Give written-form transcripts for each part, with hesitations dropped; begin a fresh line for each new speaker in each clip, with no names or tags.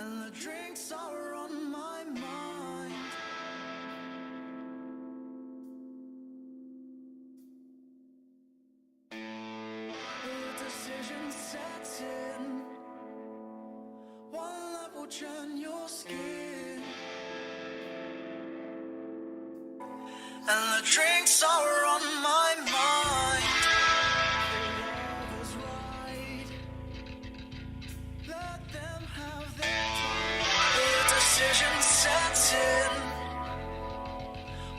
and the drinks are on my mind. The decision sets in, one that will churn your skin, and the drinks are on my mind. Love is right, let them have their time. The decision sets in,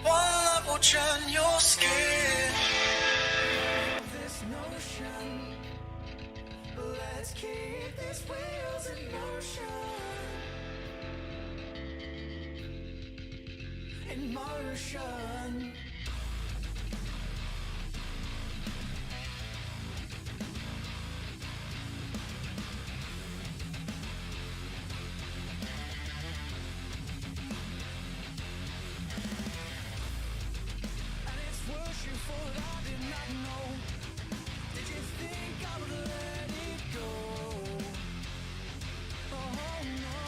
one that will churn your skin. This notion, let's keep these wheels in motion. In motion. And it's worse you thought I did not know. Did you think I would let it go? Oh no.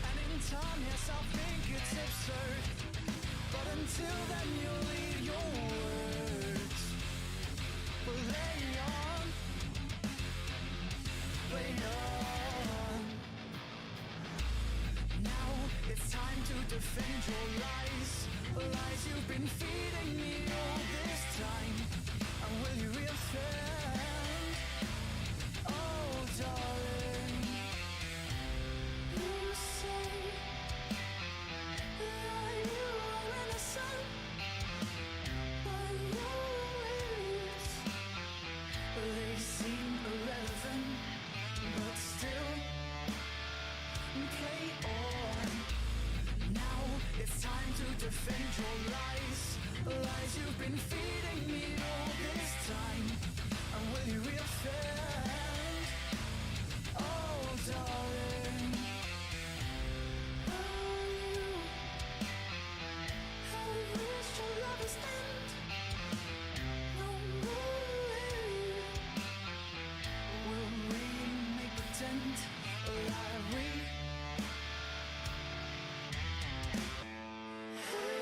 And in time, yes, I think it's absurd. But until then, you'll leave your words. But lay on, lay on. Now it's time to defend your lies. Lies you've been feeding me all this time. And will you reoffend? Oh, darling. You say that you are innocent, but your words, they seem irrelevant, but still play on. Now it's time to defend your lies. Lies you've been feeding me all this time. And will you reoffend? Oh, darling. Have reached your lover's end? No way. Will we make pretend like we have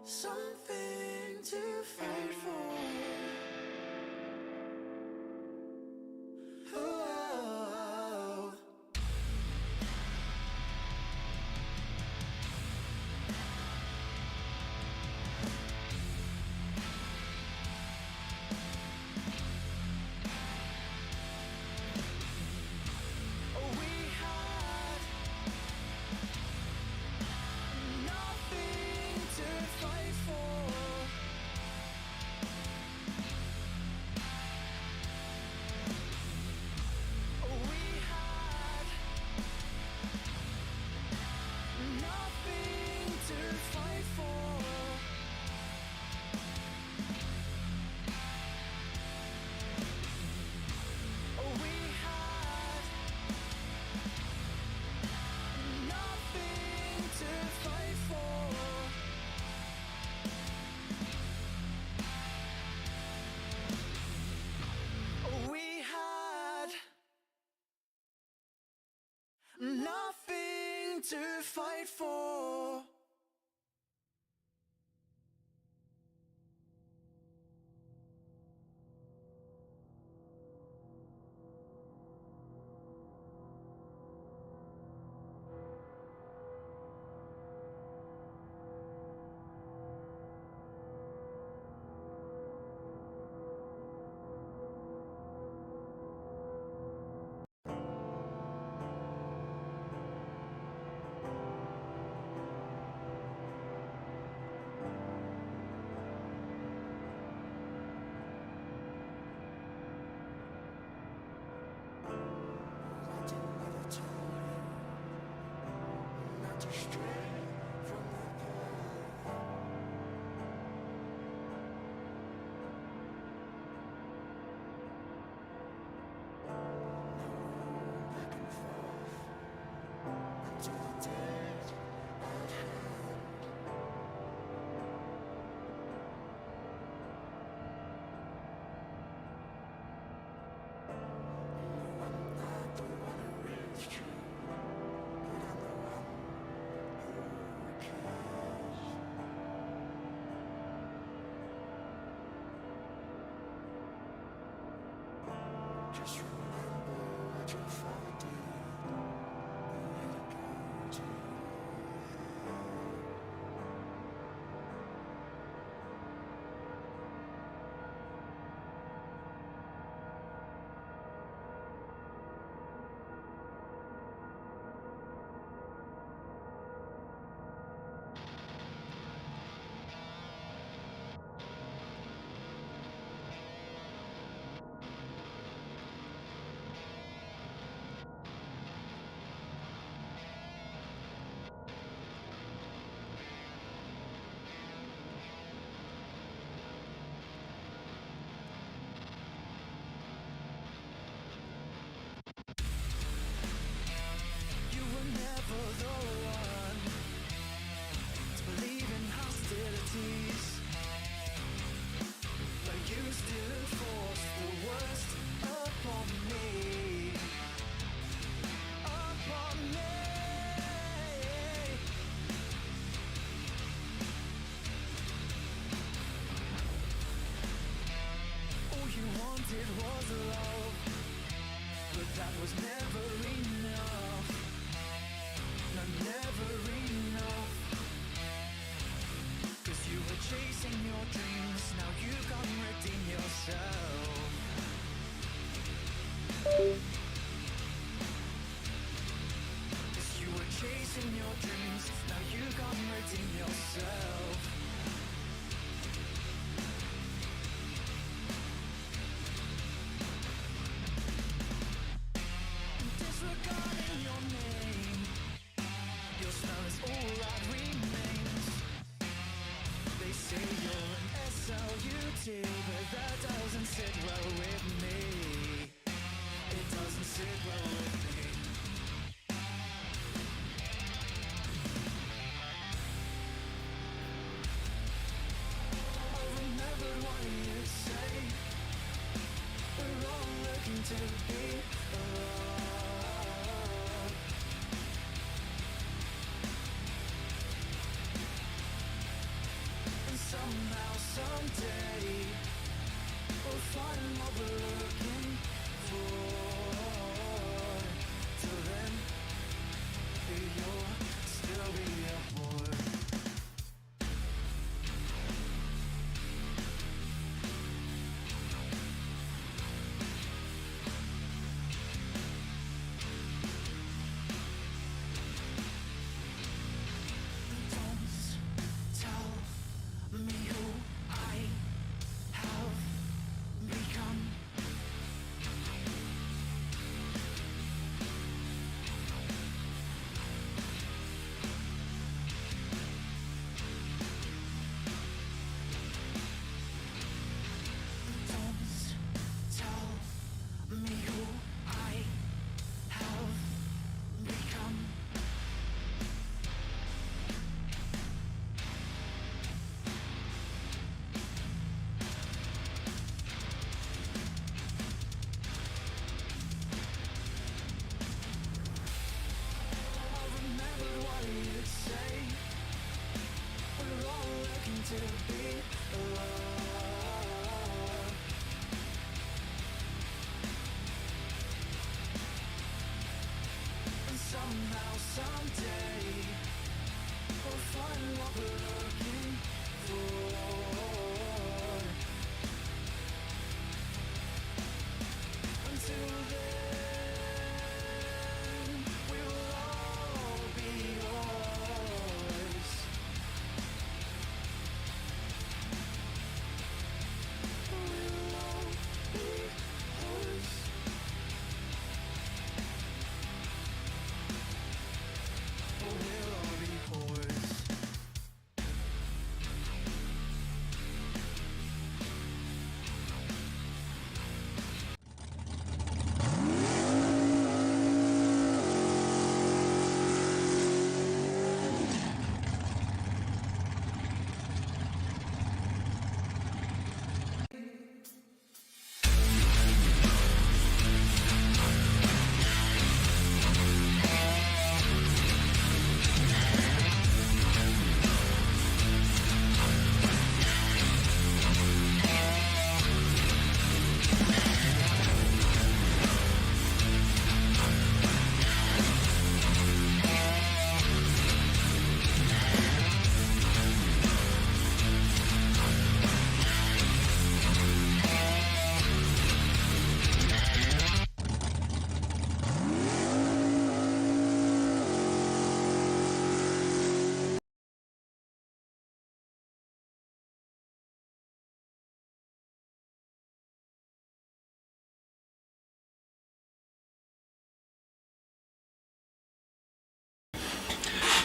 something to fight for? Oh. We had nothing to fight for. We had nothing to fight for. We had nothing to fight for. We had nothing to fight for.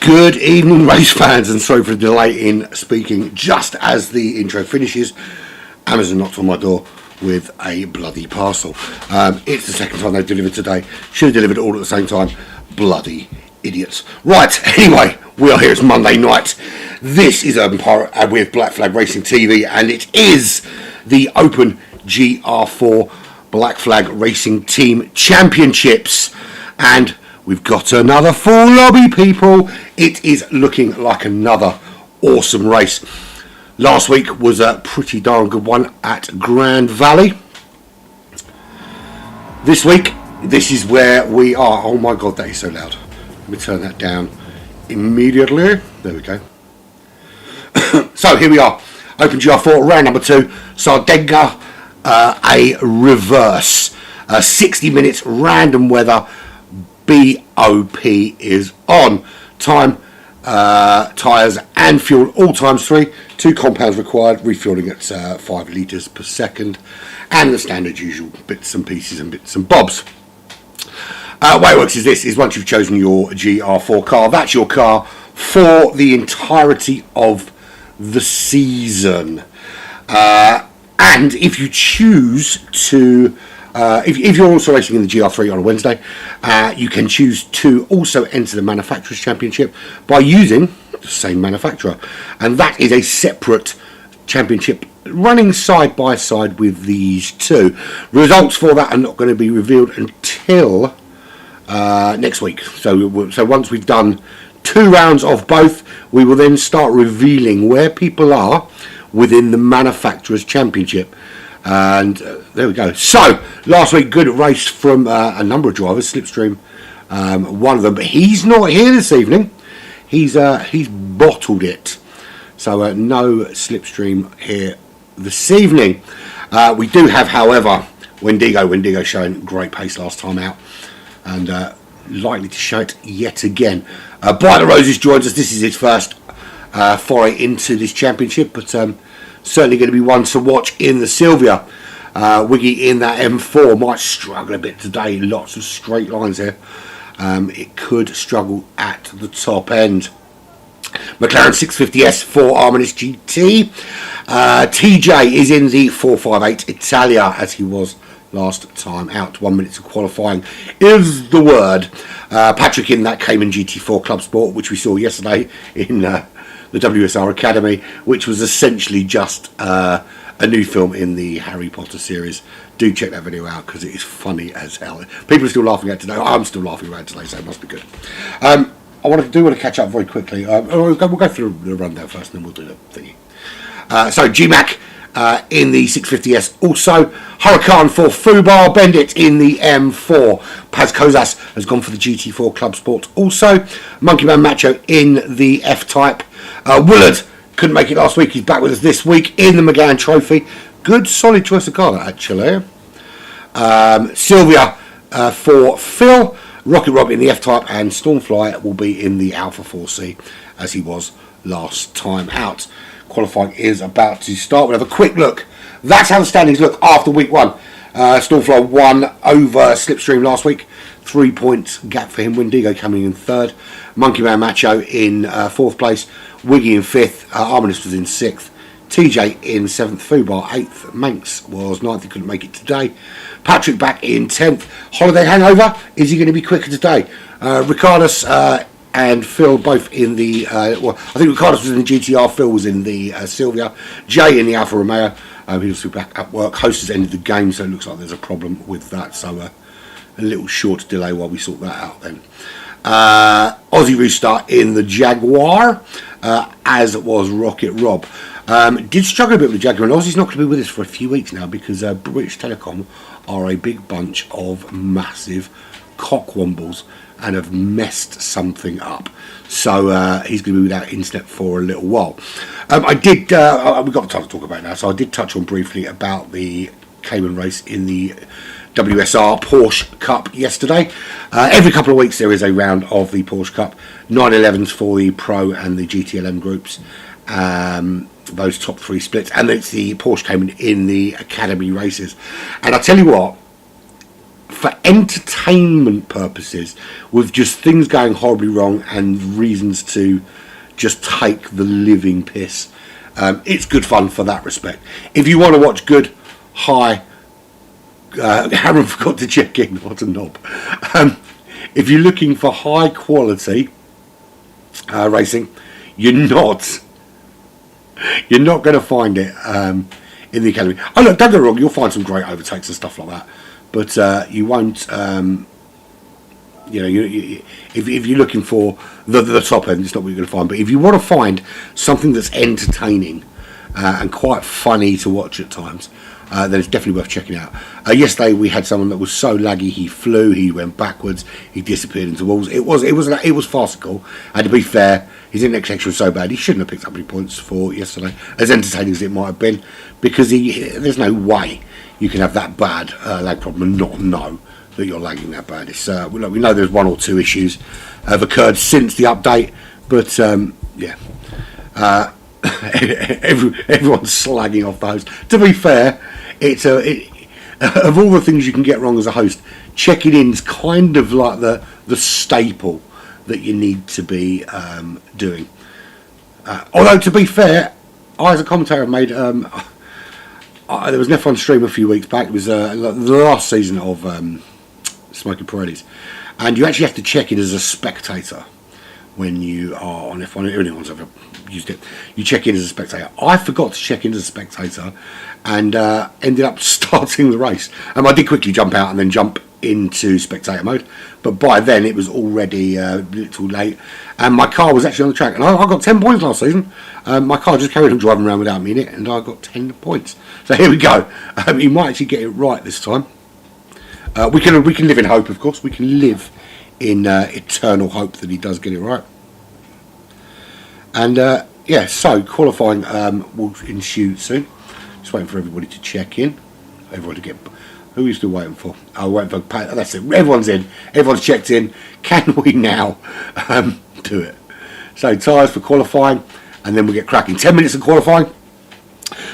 Good evening, race fans, and sorry for the delay in speaking. Just as the intro finishes, Amazon knocked on my door with a bloody parcel. It's the second time they've delivered today. Should have delivered it all at the same time. Bloody idiots. Right, anyway, we are here. It's Monday night. This is Urban Pirate with Black Flag Racing TV, and it is the Open GR4 Black Flag Racing Team Championships. And we've got another full lobby, people. It is looking like another awesome race. Last week was a pretty darn good one at Grand Valley. This week, this is where we are. Oh my God, that is so loud. Let me turn that down immediately. There we go. So here we are. Open GR4, round number 2. Sardegna, a reverse. 60 minutes, random weather. BOP is on. Time, tyres and fuel, all times 3. 2 compounds required, refuelling at 5 litres per second. And the standard usual bits and pieces and bits and bobs. Way it works is this, is once you've chosen your GR4 car, that's your car for the entirety of the season. And if you choose to... if you're also racing in the GR3 on a Wednesday, you can choose to also enter the Manufacturers' Championship by using the same manufacturer. And that is a separate championship running side by side with these two. Results for that are not going to be revealed until next week. So once we've done 2 rounds of both, we will then start revealing where people are within the Manufacturers' Championship. And there we go. So last week, good race from a number of drivers. Slipstream, one of them, but he's not here this evening. He's bottled it. So no Slipstream here this evening. We do have, however, Wendigo showing great pace last time out, and likely to show it yet again. By the Roses joins us. This is his first foray into this championship, but certainly going to be one to watch in the Sylvia. Wiggy in that M4 might struggle a bit today. Lots of straight lines here. It could struggle at the top end. McLaren 650S for Arminis GT. TJ is in the 458 Italia as he was last time out. 1 minute to qualifying is the word. Patrick in that Cayman GT4 Club Sport, which we saw yesterday in the WSR Academy, which was essentially just a new film in the Harry Potter series. Do check that video out because it is funny as hell. People are still laughing at it today. I'm still laughing about it today, so it must be good. I want to catch up very quickly. We'll go through the rundown first, and then we'll do the thingy. So GMAC in the 650S, also Huracan for Fubar, Bendit in the M4. Paz Kozas has gone for the GT4 Club Sport. Also Monkey Man Macho in the F-Type. Willard couldn't make it last week. He's back with us this week in the McGann Trophy. Good solid choice of car, actually. Sylvia for Phil. Rocket Rob in the F-Type, and Stormfly will be in the Alpha 4C as he was last time out. Qualifying is about to start. We'll have a quick look. That's how the standings look after week 1. Stormfly won over Slipstream last week. 3 points gap for him. Wendigo coming in 3rd. Monkey Man Macho in 4th place. Wiggy in 5th. Arminis was in 6th. TJ in 7th. Fubar 8th. Manx was 9th. He couldn't make it today. Patrick back in 10th. Holiday hangover. Is he going to be quicker today? Ricardus and Phil both in the... I think Ricardus was in the GTR. Phil was in the Sylvia. Jay in the Alfa Romeo. He'll be back at work. Host has ended the game, so it looks like there's a problem with that. So a little short delay while we sort that out then. Aussie Rooster in the Jaguar, as was Rocket Rob. Did struggle a bit with the Jaguar, and Aussie's not going to be with us for a few weeks now because British Telecom are a big bunch of massive cockwombles and have messed something up. So he's going to be without internet for a little while. We've got time to talk about it now, so I did touch on briefly about the Cayman race in the WSR Porsche Cup yesterday. Every couple of weeks there is a round of the Porsche Cup. 911s for the Pro and the GTLM groups. Those top 3 splits. And it's the Porsche Cayman in the Academy races. And I tell you what, for entertainment purposes, with just things going horribly wrong and reasons to just take the living piss. It's good fun for that respect. If you want to watch good, high... Aaron forgot to check in. What a knob. If you're looking for high quality racing, you're not going to find it in the academy. Oh look, don't get me wrong, you'll find some great overtakes and stuff like that, but you won't. If you're looking for the top end, it's not what you're going to find. But if you want to find something that's entertaining and quite funny to watch at times, then it's definitely worth checking out. Yesterday we had someone that was so laggy he flew, he went backwards, he disappeared into walls. It was farcical. And to be fair, his index section was so bad he shouldn't have picked up any points for yesterday, as entertaining as it might have been, because there's no way you can have that bad lag problem and not know that you're lagging that bad. It's we know there's one or two issues have occurred since the update, but everyone's slagging off the host. To be fair, it's of all the things you can get wrong as a host, checking in's kind of like the staple that you need to be doing. Although to be fair, I as a commentator made there was an F1 stream a few weeks back. It was the last season of Smoking Paredes, and you actually have to check in as a spectator when you are on F1. Anyone's ever used it, you check in as a spectator. I forgot to check in as a spectator and ended up starting the race. I did quickly jump out and then jump into spectator mode, but by then it was already a little late, and my car was actually on the track, and I got 10 points last season. My car just carried on driving around without me in it, and I got 10 points. So here we go. He might actually get it right this time. We can live in hope, of course. We can live in eternal hope that he does get it right. And so qualifying will ensue soon. Just waiting for everybody to check in. Everyone to get. Who are you still waiting for? Oh, waiting for Pat. That's it. Everyone's in. Everyone's checked in. Can we now do it? So tyres for qualifying, and then we'll get cracking. 10 minutes of qualifying.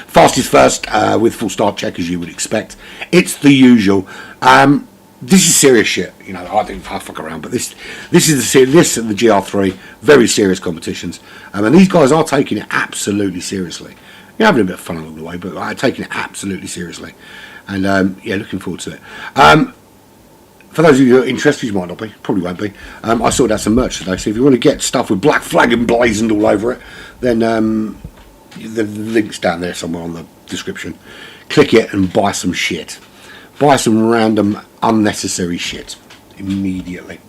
Fastest first with full start check, as you would expect. It's the usual. This is serious shit. You know, I think I fuck around, but this is this and the GR3, very serious competitions, and these guys are taking it absolutely seriously. You're having a bit of fun along the way, but I'm taking it absolutely seriously, and looking forward to it. For those of you who are interested, you might not be, probably won't be. I sorted out some merch today, so if you want to get stuff with black flag emblazoned all over it, then the link's down there somewhere on the description. Click it and buy some shit. Buy some random unnecessary shit immediately.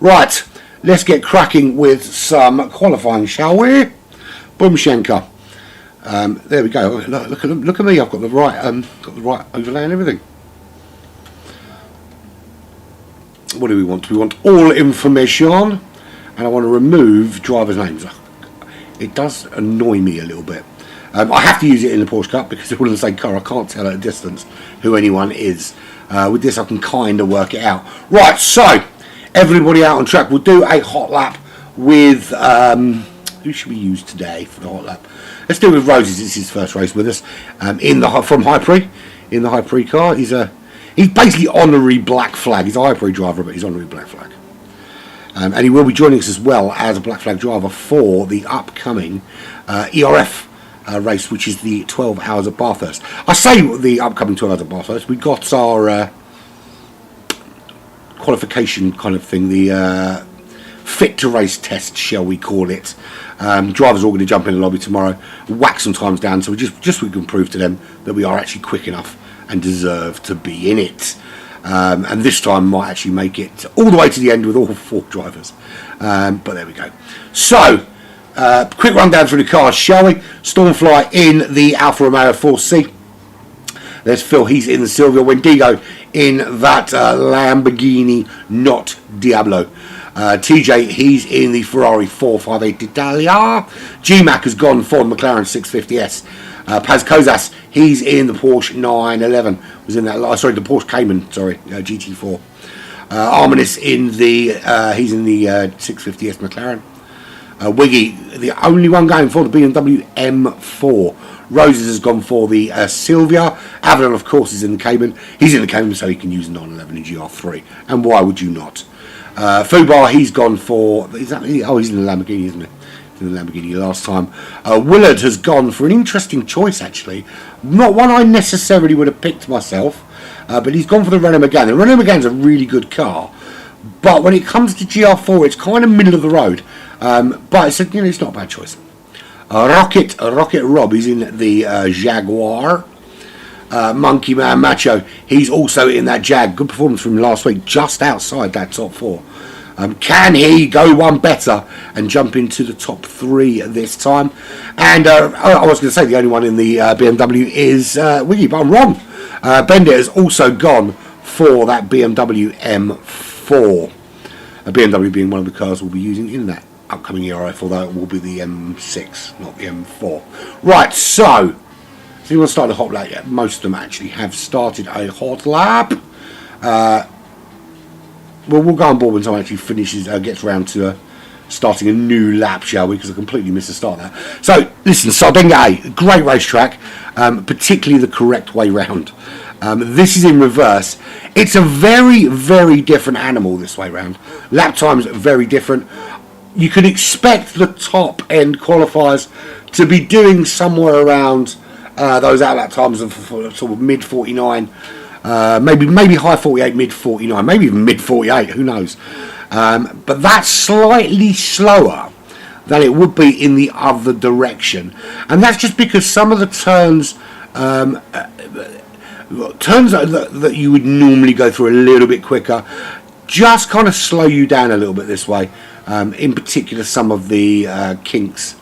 Right, let's get cracking with some qualifying, shall we? Boom Shenka. There we go. Look at me. I've got the right overlay and everything. What do we want? We want all information, and I want to remove drivers' names. It does annoy me a little bit. I have to use it in the Porsche Cup because it's all in the same car. I can't tell at a distance who anyone is. With this, I can kind of work it out. Right, so everybody out on track. We'll do a hot lap with who should we use today for the hot lap? Let's do it with Roses. This is his first race with us from High Prix in the High Prix car. He's basically honorary black flag. He's a High Prix driver, but he's honorary black flag. And he will be joining us as well as a black flag driver for the upcoming ERF race, which is the 12 hours at Bathurst. I say the upcoming 12 hours at Bathurst. We got our qualification kind of thing, the fit to race test, shall we call it. Drivers are all going to jump in the lobby tomorrow, whack some times down, so we can prove to them that we are actually quick enough and deserve to be in it. And this time might actually make it all the way to the end with all 4 drivers. But there we go. So, quick rundown through the cars, shall we? Stormfly in the Alfa Romeo 4C. There's Phil, he's in the Silvio. Wendigo in that Lamborghini, not Diablo. TJ, he's in the Ferrari 458 Italia. GMAC has gone for the McLaren 650S. Paz Kozas, he's in the Porsche 911. Was in that, the Porsche Cayman, GT4. Arminis he's in the 650S McLaren. Wiggy, the only one going for the BMW M4. Roses has gone for the Silvia. Avalon, of course, is in the Cayman. He's in the Cayman, so he can use 911 and GR3. And why would you not? Fubar, he's gone for... he's in the Lamborghini, isn't he? In the Lamborghini last time. Willard has gone for an interesting choice, actually. Not one I necessarily would have picked myself, but he's gone for the Renault Megane. The Renault Megane's a really good car, but when it comes to GR4, it's kind of middle of the road. But it's not a bad choice. Rocket Rob, he's in the Jaguar. Monkey Man Macho, he's also in that Jag. Good performance from last week, just outside that top 4. Can he go one better and jump into the top 3 this time? And I was going to say the only one in the BMW is Wiggy, but I'm wrong. Bender has also gone for that BMW M4. BMW being one of the cars we'll be using in that upcoming ERF, although it will be the M6, not the M4. Right, so anyone started a hot lap yet? Most of them actually have started a hot lap. Well, we'll go on board when someone actually finishes, gets round to starting a new lap, shall we? Because I completely missed the start of that. So, listen, Sardegna, great racetrack, particularly the correct way round. This is in reverse. It's a very, very different animal this way round. Lap times are very different. You can expect the top end qualifiers to be doing somewhere around those out lap times of sort of mid 49, maybe high 48, mid 49, maybe even mid 48. Who knows? But that's slightly slower than it would be in the other direction, and that's just because some of the turns that you would normally go through a little bit quicker just kind of slow you down a little bit this way. In particular, some of the kinks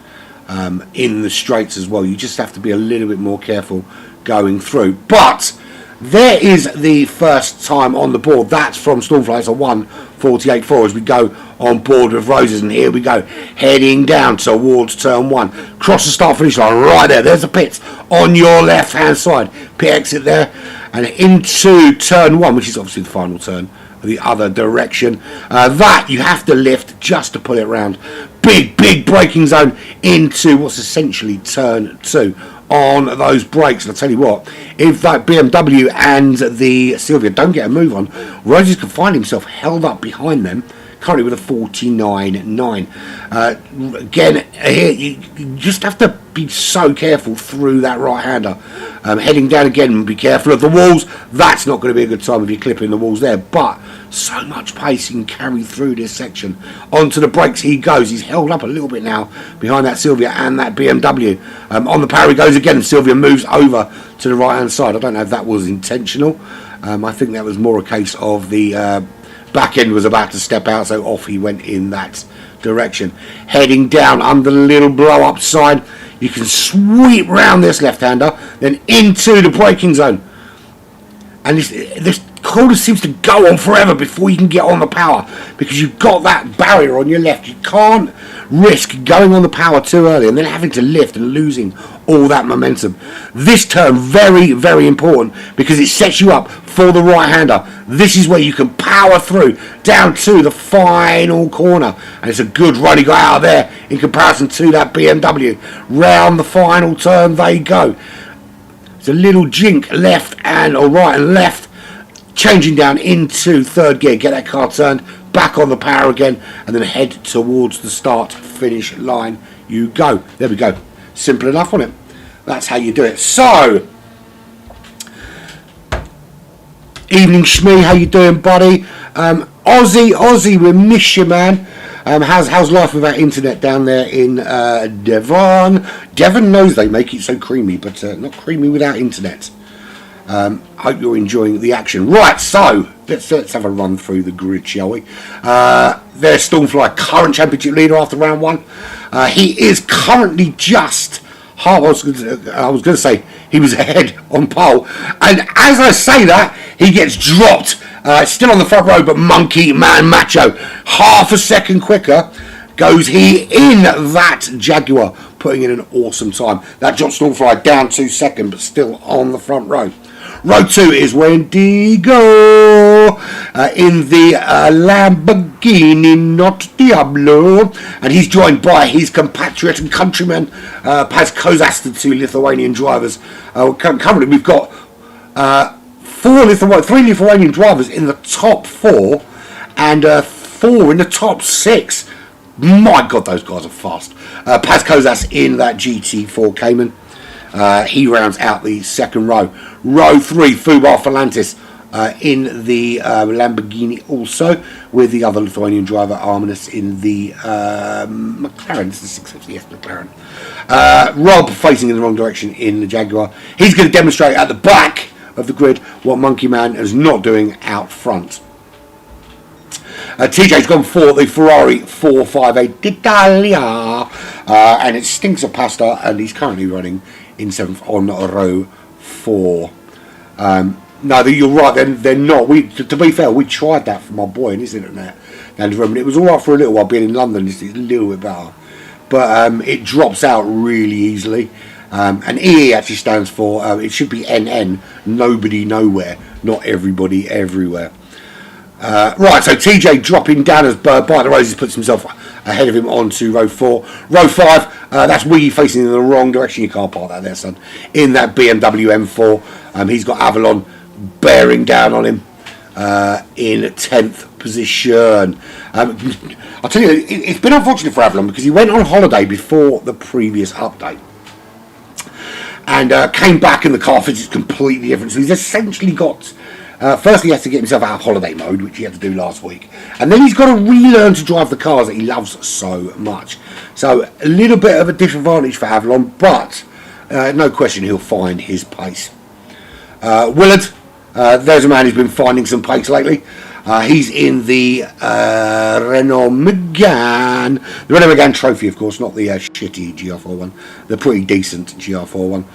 in the straights as well. You just have to be a little bit more careful going through. But there is the first time on the board. That's from Stormfly. It's a 1:48.4 as we go on board with Roses. And here we go, heading down towards turn 1. Cross the start finish line right there. There's the pits on your left hand side. Pit exit there. And into turn 1, which is obviously the final turn the other direction. That you have to lift just to pull it round. Big braking zone into what's essentially turn 2 on those brakes. And I'll tell you what, if that BMW and the Silvia don't get a move on, Roses can find himself held up behind them, currently with a 49.9. Again, here you just have to be so careful through that right-hander. Heading down again, be careful of the walls. That's not going to be a good time if you're clipping the walls there, but so much pace he can carry through this section. Onto the brakes he goes. He's held up a little bit now behind that Silvia and that BMW. On the power he goes again, and Silvia moves over to the right-hand side. I don't know if that was intentional. I think that was more a case of the back end was about to step out, so off he went in that direction. Heading down under the little blow up sign, you can sweep round this left-hander, then into the braking zone. And this corner seems to go on forever before you can get on the power, because you've got that barrier on your left. You can't risk going on the power too early and then having to lift and losing all that momentum. This turn, very, very important, because it sets you up for the right-hander. This is where you can power through down to the final corner, and it's a good run he got out of there in comparison to that BMW. Round the final turn they go. It's a little jink left or right and left, changing down into third gear. Get that car turned back on the power again, and then head towards the start finish line you go. There we go. Simple enough, wasn't it? That's how you do it. So, evening Shmee, how you doing, buddy? Aussie, we miss you, man. How's life without internet down there in Devon? Devon knows they make it so creamy, but not creamy without internet. Hope you're enjoying the action. Right, so let's have a run through the grid, shall we? There's Stormfly, current championship leader after round 1. He is currently just half. I was going to say he was ahead on pole, and as I say that, he gets dropped. Still on the front row, but Monkey Man Macho, half a second quicker goes he in that Jaguar, putting in an awesome time. That drops Stormfly down 2 seconds, but still on the front row. Row 2 is Wendigo in the Lamborghini, not Diablo. And he's joined by his compatriot and countryman, Paz Kozas, the 2 Lithuanian drivers. Currently, we've got 3 Lithuanian drivers in the top 4 and 4 in the top 6. My God, those guys are fast. Paz Kozas in that GT4 Cayman. He rounds out the second row. Row 3, Fubar Falantis in the Lamborghini also, with the other Lithuanian driver, Arminus, in the McLaren. This is the 650S McLaren. Rob facing in the wrong direction in the Jaguar. He's going to demonstrate at the back of the grid what Monkey Man is not doing out front. TJ's gone for the Ferrari 458 d'Italia, and it stinks of pasta, and he's currently running in 7th on row 4. No, you're right, they're not. To be fair, we tried that for my boy in his internet, and it was alright for a little while being in London. It's a little bit better, but it drops out really easily. And EE actually stands for, it should be NN, nobody nowhere, not everybody everywhere. Right, so TJ dropping down as by the roses puts himself ahead of him onto row 4. Row 5, that's Wiggy facing in the wrong direction. You can't park that there, son. In that BMW M4, he's got Avalon bearing down on him in 10th position. I'll tell you, it's been unfortunate for Avalon because he went on holiday before the previous update. And came back and the car fitted completely different. So he's essentially got... firstly, he has to get himself out of holiday mode, which he had to do last week. And then he's got to relearn to drive the cars that he loves so much. So a little bit of a disadvantage for Avalon, but no question he'll find his pace. Willard, there's a man who's been finding some pace lately. He's in the Renault Megane. The Renault Megane Trophy, of course, not the shitty GR4 one. The pretty decent GR4 one.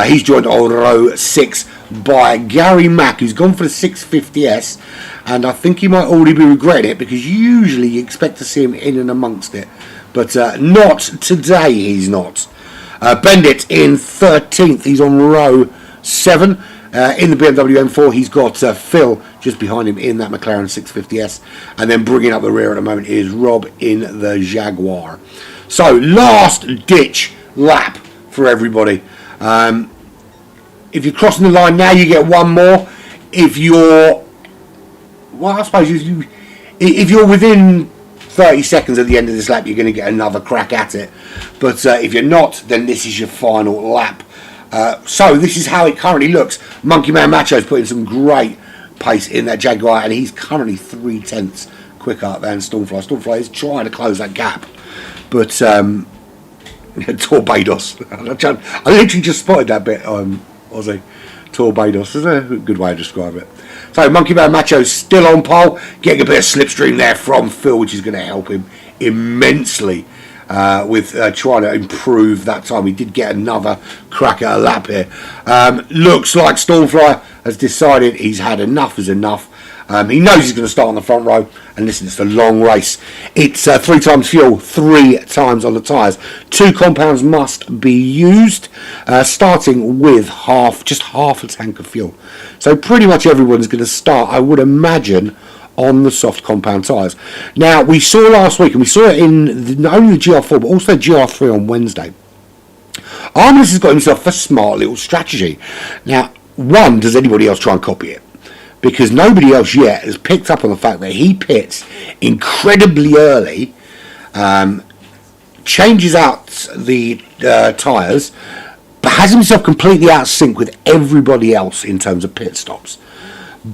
He's joined on row 6 by Gary Mack, who's gone for the 650S. And I think he might already be regretting it, because usually you expect to see him in and amongst it. But not today, he's not. Bendit in 13th. He's on row 7. In the BMW M4, he's got Phil just behind him in that McLaren 650S. And then bringing up the rear at the moment is Rob in the Jaguar. So, last ditch lap for everybody. If you're crossing the line now, you get one more. If you're... Well, I suppose if you're within 30 seconds at the end of this lap, you're going to get another crack at it. But if you're not, then this is your final lap. So this is how it currently looks. Monkey Man Macho's putting some great pace in that Jaguar, and he's currently 0.3 quicker than Stormfly. Stormfly is trying to close that gap, but Torbados. I literally just spotted that bit. Aussie Torbados is a good way to describe it. So Monkey Man Macho's still on pole, getting a bit of slipstream there from Phil, which is going to help him immensely. With trying to improve that time. He did get another crack at a lap here. Looks like Stormfly has decided he's had enough is enough. He knows he's going to start on the front row, and listen, it's a long race. It's 3 times fuel, 3 times on the tyres. 2 compounds must be used, starting with just half a tank of fuel. So pretty much everyone's going to start, I would imagine, on the soft compound tyres. Now, we saw last week, and we saw it in not only the GR4 but also GR3 on Wednesday, Arminus has got himself a smart little strategy. Now, one, does anybody else try and copy it? Because nobody else yet has picked up on the fact that he pits incredibly early, changes out the tyres, but has himself completely out of sync with everybody else in terms of pit stops.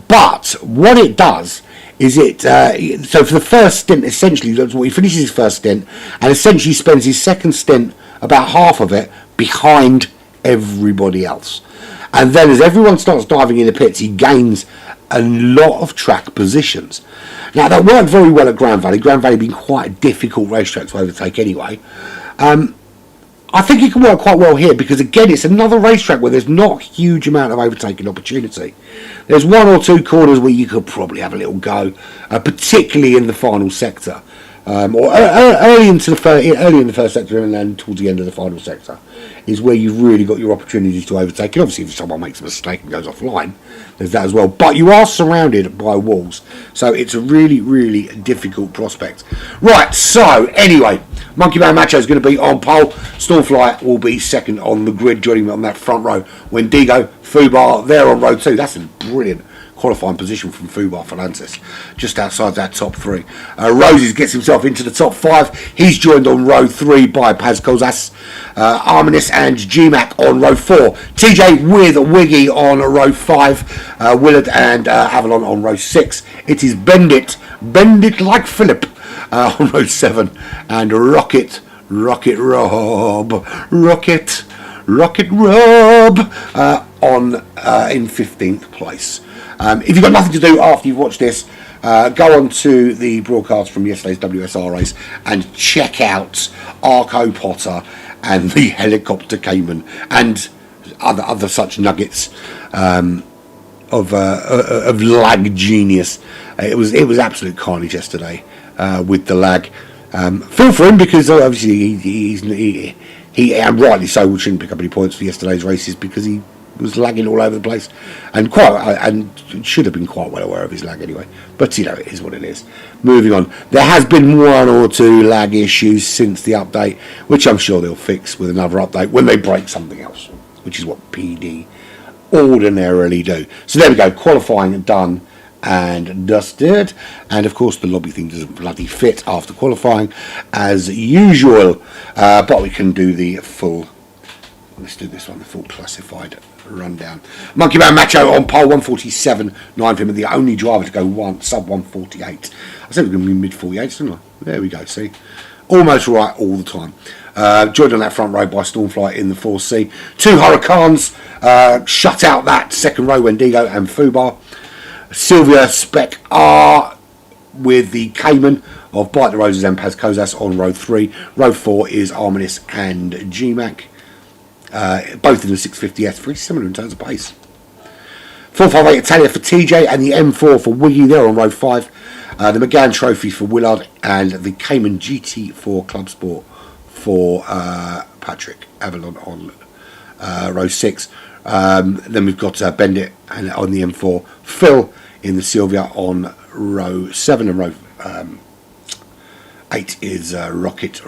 But what it does is so for the first stint, essentially, he finishes his first stint and essentially spends his second stint, about half of it, behind everybody else. And then as everyone starts diving in the pits, he gains a lot of track positions. Now, that worked very well at Grand Valley. Grand Valley being quite a difficult racetrack to overtake anyway. I think it can work quite well here because, again, it's another racetrack where there's not a huge amount of overtaking opportunity. There's 1 or 2 corners where you could probably have a little go, particularly in the final sector. or early in the first sector and then towards the end of the final sector, is where you've really got your opportunities to overtake. And obviously, if someone makes a mistake and goes offline, there's that as well. But you are surrounded by walls, so it's a really, really difficult prospect. Right, so anyway, Monkey Man Macho is going to be on pole. Stormfly will be second on the grid, joining me on that front row. Wendigo, Fubar, they're on row 2. That's a brilliant qualifying position from Fubar Francis, just outside that top 3. Roses gets himself into the top 5. He's joined on row 3 by Paz Kozas, Arminis and GMAC on row 4. TJ with Wiggy on row 5. Willard and Avalon on row 6. It is Bend It Like Philip on row 7, and Rocket Rob on in 15th place. If you've got nothing to do after you've watched this, go on to the broadcast from yesterday's WSR race and check out Arco Potter and the Helicopter Cayman and other such nuggets of lag genius. It was absolute carnage yesterday with the lag. Feel for him, because obviously he and rightly so shouldn't pick up any points for yesterday's races, because he was lagging all over the place, and should have been quite well aware of his lag anyway. But it is what it is. Moving on, there has been 1 or 2 lag issues since the update, which I'm sure they'll fix with another update when they break something else, which is what PD ordinarily do. So there we go, qualifying done and dusted, and of course the lobby thing doesn't bloody fit after qualifying as usual, but we can do the full. Let's do this one, the full classified rundown. Monkey Man Macho on pole, 147.9 for him, the only driver to go sub 148. I said we we're going to be mid 48s, didn't I? There we go, see? Almost right all the time. Joined on that front row by Stormfly in the 4C. 2 Hurricanes shut out that second row, Wendigo and Fubar. Sylvia Spec R with the Cayman of Bite the Roses and Paz Kozas on row 3. Row 4 is Arminis and GMAC. Both in the 650S, very similar in terms of pace. 458 Italia for TJ and the M4 for Wiggy, they're on row 5. The McGann Trophy for Willard and the Cayman GT4 Club Sport for Patrick Avalon on row 6. Then we've got Bendit and on the M4, Phil in the Sylvia on row 7, and row 8 is Rocket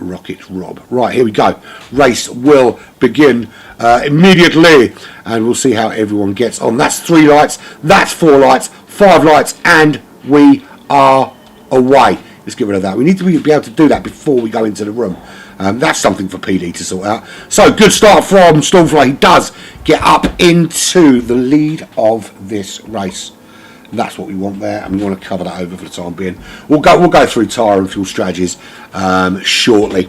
Rob. Right, here we go. Race will begin immediately, and we'll see how everyone gets on. That's 3 lights, that's 4 lights, 5 lights, and we are away. Let's get rid of that. We need to be able to do that before we go into the room. That's something for PD to sort out. So, good start from Stormfly. He does get up into the lead of this race. That's what we want there, and we want to cover that over for the time being. We'll go through tyre and fuel strategies shortly.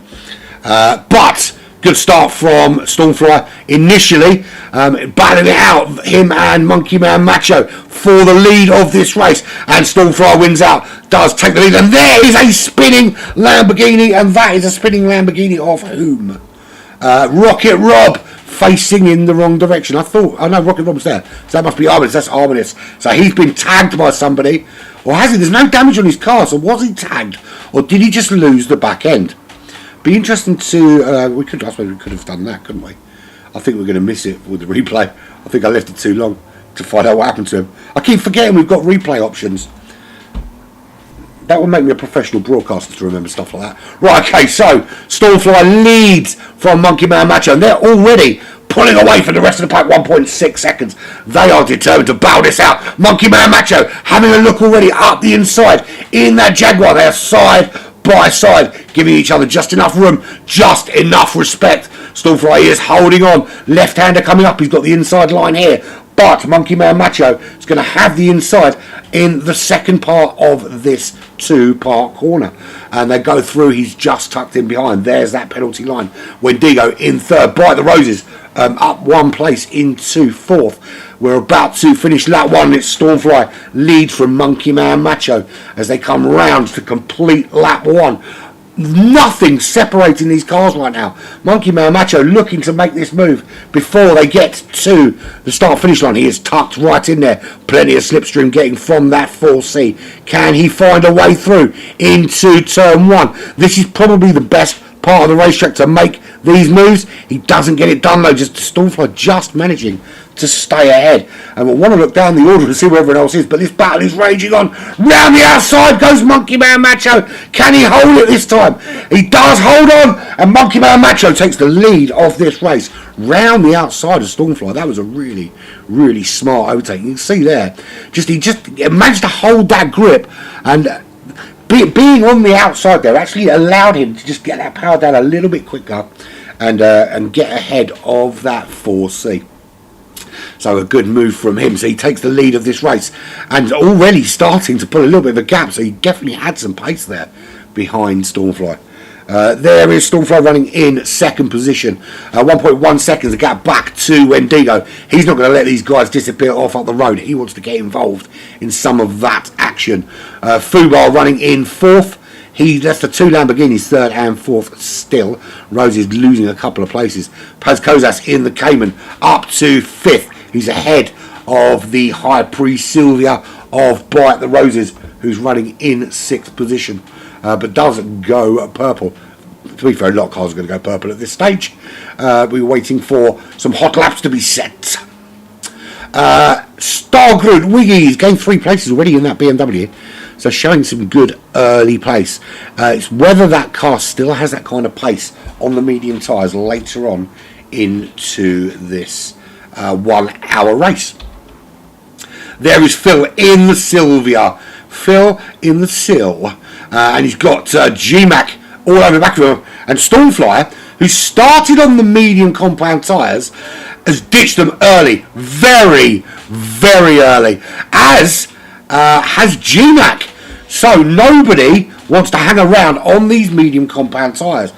But good start from Stormfly initially, battling it out, him and Monkey Man Macho for the lead of this race, and Stormfly wins out, does take the lead, and there is a spinning Lamborghini, and that is a spinning Lamborghini of whom? Rocket Rob, facing in the wrong direction. I know Rocket Rob's there, so that must be Arminis. That's Arminis. So he's been tagged by somebody, or has he? There's no damage on his car, so was he tagged, or did he just lose the back end? Be interesting to. I suppose we could have done that, couldn't we? I think we're going to miss it with the replay. I think I left it too long to find out what happened to him. I keep forgetting we've got replay options. That would make me a professional broadcaster to remember stuff like that. Right, okay, so Stormfly leads from Monkey Man Macho, and they're already pulling away from the rest of the pack, 1.6 seconds. They are determined to bow this out. Monkey Man Macho having a look already up the inside in that Jaguar. They are side by side, giving each other just enough room, just enough respect. Stormfly is holding on. Left-hander coming up. He's got the inside line here. But Monkey Man Macho is going to have the inside in the second part of this 2-part corner. And they go through. He's just tucked in behind. There's that penalty line. Wendigo in third. Bite the Roses up 1 place into 4th. We're about to finish lap 1. It's Stormfly lead from Monkey Man Macho as they come round to complete lap 1. nothing separating these cars right now. Monkey Man Macho looking to make this move before they get to the start-finish line. He is tucked right in there. Plenty of slipstream getting from that 4C. Can he find a way through into turn 1? This is probably the best part of the racetrack to make these moves. He doesn't get it done though. Just Stormfly just managing to stay ahead. And we'll want to look down the order to see where everyone else is, but this battle is raging on. Round the outside goes Monkey Man Macho. Can he hold it this time? He does hold on, and Monkey Man Macho takes the lead of this race. Round the outside of Stormfly. That was a really, really smart overtake. You can see there, he managed to hold that grip, and being on the outside there actually allowed him to just get that power down a little bit quicker and get ahead of that 4C. So a good move from him. So he takes the lead of this race and already starting to put a little bit of a gap. So he definitely had some pace there behind Stormfly. There is Stormfly running in second position. 1.1 seconds, a gap back to Wendigo. He's not going to let these guys disappear off up the road. He wants to get involved in some of that action. Fubar running in fourth. That's the two Lamborghinis, third and fourth still. Rose is losing a couple of places. Paz Kozas in the Cayman up to fifth. He's ahead of the High Priest Sylvia of Bright the Roses, who's running in sixth position, but doesn't go purple. To be fair, a lot of cars are going to go purple at this stage. We're waiting for some hot laps to be set. Stargrud Wiggies gained 3 places already in that BMW. So showing some good early pace. It's whether that car still has that kind of pace on the medium tyres later on into this 1 hour race. There is Phil in the Sylvia. Phil in the Sill. And he's got G-Mac all over the back of him. And Stormflyer, who started on the medium compound tyres, has ditched them early. Very, very early. As has G-Mac. So nobody wants to hang around on these medium compound tyres.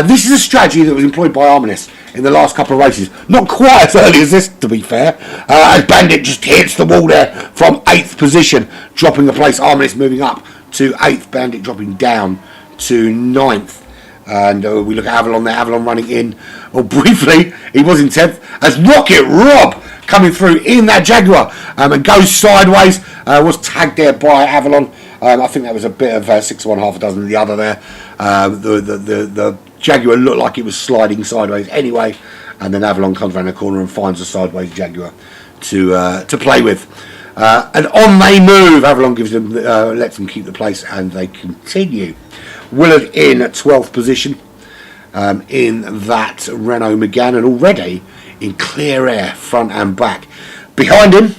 This is a strategy that was employed by Arminis in the last couple of races. Not quite as early as this, to be fair. As Bandit just hits the wall there from 8th position, dropping a place. Arminis moving up to 8th, Bandit dropping down to 9th. And we look at Avalon there, Avalon running in. Briefly, he was in 10th. As Rocket Rob coming through in that Jaguar and goes sideways. Was tagged there by Avalon. I think that was a bit of 6 to 1, half a dozen of the other there. The Jaguar looked like it was sliding sideways anyway, and then Avalon comes around the corner and finds a sideways Jaguar to play with. And on they move. Avalon gives them, lets them keep the place, and they continue. Willard in 12th position in that Renault Megane, and already in clear air front and back. Behind him,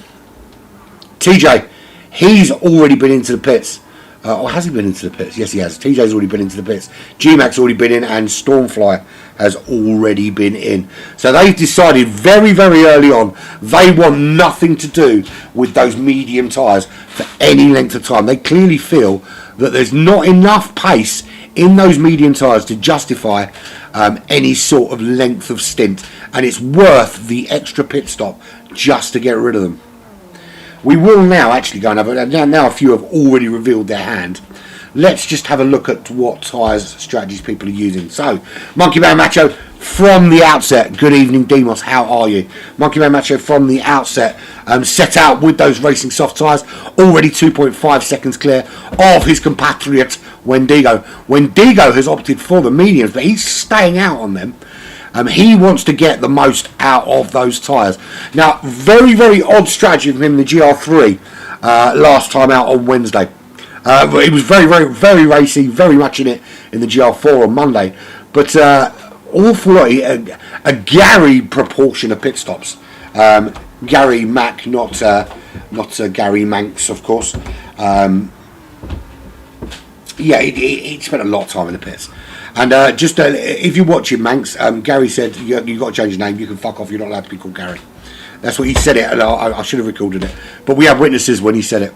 TJ. He's already been into the pits. Or has he been into the pits? Yes, he has. TJ's already been into the pits. G-Mac's already been in, and Stormfly has already been in. So they've decided very, very early on they want nothing to do with those medium tyres for any length of time. They clearly feel that there's not enough pace in those medium tyres to justify any sort of length of stint, and it's worth the extra pit stop just to get rid of them. We will now actually go and have a... Now a few have already revealed their hand. Let's just have a look at what tyres strategies people are using. So, Monkey Man Macho from the outset. Good evening, Demos. How are you? Monkey Man Macho from the outset set out with those racing soft tyres. Already 2.5 seconds clear of his compatriot Wendigo. Wendigo has opted for the mediums, but he's staying out on them. He wants to get the most out of those tyres. Now, very, very odd strategy from him in the GR3 last time out on Wednesday. It was very, very, very racy, very much in it in the GR4 on Monday. But awful lot, a Gary proportion of pit stops. Gary Mack, not Gary Manx, of course. Yeah, he spent a lot of time in the pits. And if you're watching, Manx, Gary said, you've got to change your name, you can fuck off, you're not allowed to be called Gary. That's what he said it, and I should have recorded it. But we have witnesses when he said it.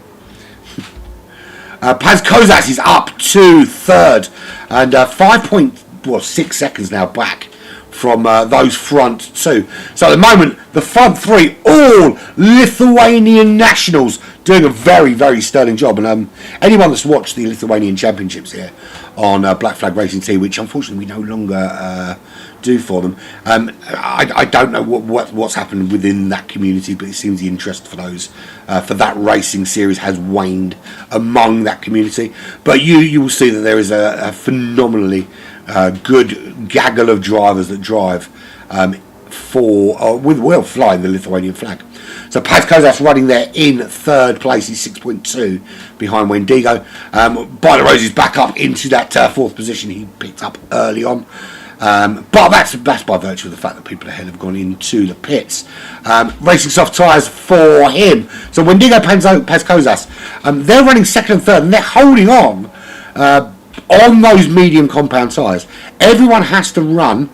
Paz Kozas is up to third, and 5.6 seconds now back from those front two. So at the moment, the front three, all Lithuanian nationals, doing a very, very sterling job. And anyone that's watched the Lithuanian Championships here on Black Flag Racing Team, which unfortunately we no longer do for them, I don't know what's happened within that community, but it seems the interest for those for that racing series has waned among that community. But you will see that there is a phenomenally good gaggle of drivers that drive with flying the Lithuanian flag. So Paz Kozas running there in third place. He's 6.2 behind Wendigo. By the Rose is back up into that fourth position he picked up early on. But that's by virtue of the fact that people ahead have gone into the pits. Racing soft tyres for him. So Wendigo, Paz Kozas, they're running second and third, and they're holding on those medium compound tyres. Everyone has to run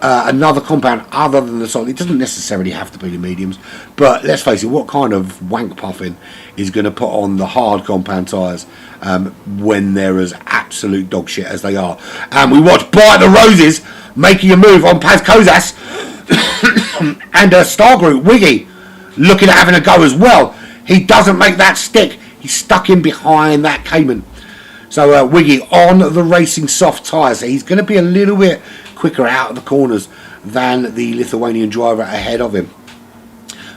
another compound other than the solid. It doesn't necessarily have to be the mediums, but let's face it, what kind of wank puffing is going to put on the hard compound tyres when they're as absolute dog shit as they are? And we watch By the Roses making a move on Paz Kozas and Star Group Wiggy looking at having a go as well. He doesn't make that stick. He's stuck in behind that Cayman. So Wiggy on the racing soft tyres. He's going to be a little bit quicker out of the corners than the Lithuanian driver ahead of him.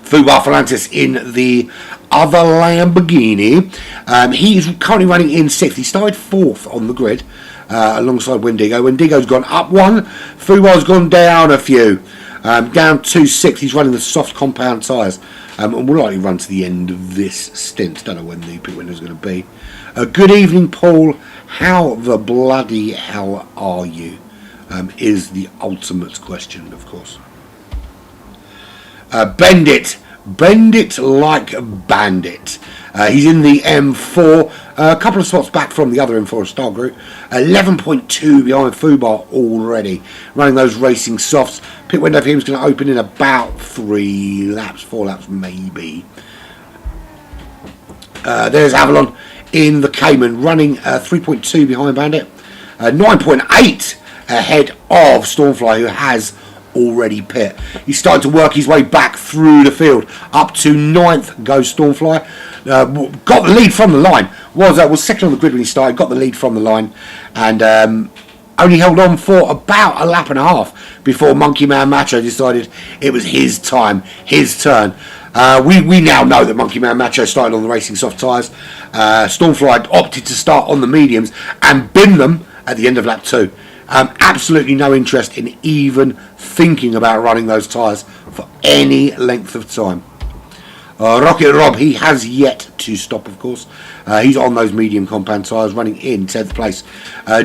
Fubar Falantis in the other Lamborghini. He is currently running in sixth. He started fourth on the grid alongside Wendigo. Wendigo's gone up one. Fubar's gone down a few. Down to sixth. He's running the soft compound tyres. And will likely run to the end of this stint. Don't know when the pit window is going to be. Good evening, Paul. How the bloody hell are you? Is the ultimate question, of course. Bend it like Bandit. He's in the M4, a couple of spots back from the other M4 Star Group. 11.2 behind Fubar already, running those racing softs. Pit window for him is going to open in about 4 laps maybe. There's Avalon in the Cayman, running 3.2 behind Bandit. 9.8 ahead of Stormfly, who has already pit. He's starting to work his way back through the field. Up to 9th goes Stormfly. Got the lead from the line. Was second on the grid when he started. Got the lead from the line. And only held on for about a lap and a half before Monkey Man Macho decided it was his time, his turn. We now know that Monkey Man Macho started on the racing soft tyres. Stormfly opted to start on the mediums and bin them at the end of lap 2. Absolutely no interest in even thinking about running those tyres for any length of time. Rocket Rob, he has yet to stop, of course. He's on those medium compound tyres, running in 10th place.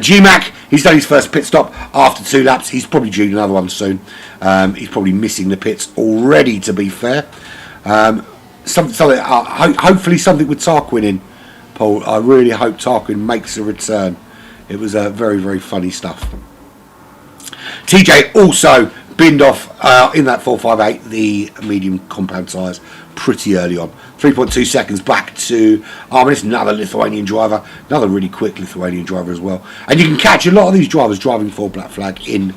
G-Mac, he's done his first pit stop after 2 laps. He's probably due another one soon. He's probably missing the pits already, to be fair. Hopefully something with Tarquin in, Paul. I really hope Tarquin makes a return. It was very, very funny stuff. TJ also binned off in that 458 the medium compound tyres pretty early on. 3.2 seconds back to Arminis, another Lithuanian driver, another really quick Lithuanian driver as well. And you can catch a lot of these drivers driving for Black Flag in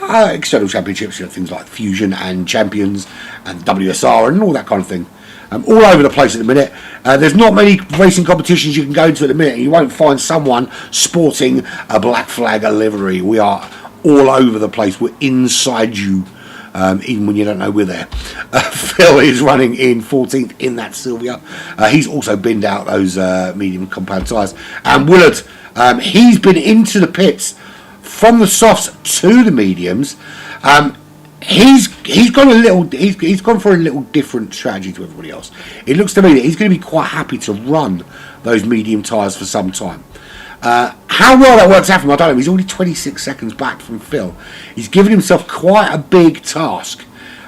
external championships, things like Fusion and Champions and WSR and all that kind of thing. All over the place at the minute. There's not many racing competitions you can go into at the minute, and you won't find someone sporting a Black Flag livery. We are all over the place. We're inside you, even when you don't know we're there. Phil is running in 14th in that Sylvia. He's also binned out those medium compound tyres. And Willard, he's been into the pits from the softs to the mediums. He's gone for a little different strategy to everybody else. It looks to me that he's going to be quite happy to run those medium tyres for some time. How well that works out for him, I don't know. He's already 26 seconds back from Phil. He's given himself quite a big task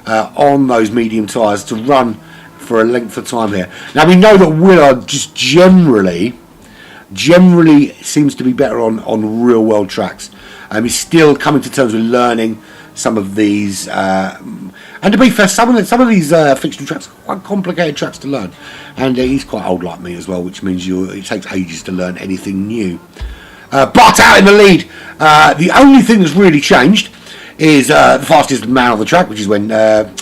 on those medium tyres to run for a length of time here. Now we know that Willard just generally seems to be better on real world tracks. He's still coming to terms with learning some of these, and to be fair, some of these fictional tracks are quite complicated tracks to learn, and he's quite old like me as well, which means it takes ages to learn anything new. Bart out in the lead. The only thing that's really changed is the fastest man on the track, which is when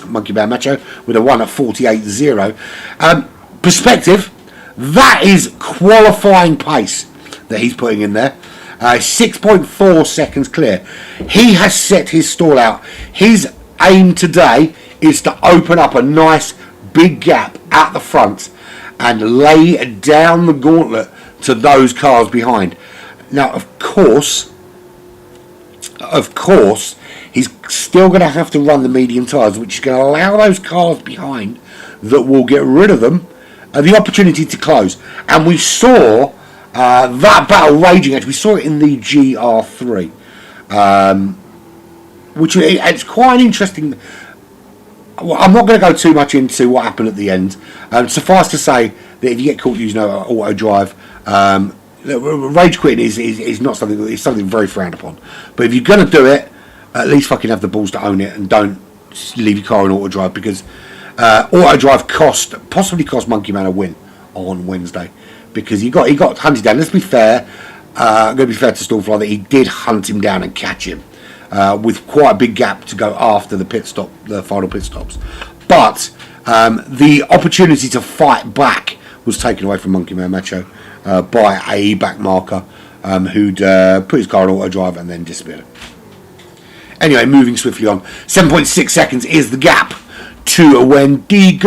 Monkey Man Macho with a 1 at 48.0. Perspective, that is qualifying pace that he's putting in there. 6.4 seconds clear. He has set his stall out. His aim today is to open up a nice big gap at the front and lay down the gauntlet to those cars behind. Now, of course, he's still going to have to run the medium tyres, which is going to allow those cars behind that will get rid of them the opportunity to close. And we saw that battle raging. Actually, we saw it in the GR3, which it's quite an interesting. Well, I'm not going to go too much into what happened at the end. Suffice to say that if you get caught using auto drive, rage quitting is not something. It's something very frowned upon. But if you're going to do it, at least fucking have the balls to own it and don't leave your car in auto drive, because auto drive possibly cost Monkey Man a win on Wednesday, because he got hunted down. Let's be fair. I'm going to be fair to Stallfly that he did hunt him down and catch him with quite a big gap to go after the final pit stops. But the opportunity to fight back was taken away from Monkey Man Macho by a back marker who'd put his car in auto drive and then disappeared. Anyway, moving swiftly on. 7.6 seconds is the gap to Wendy's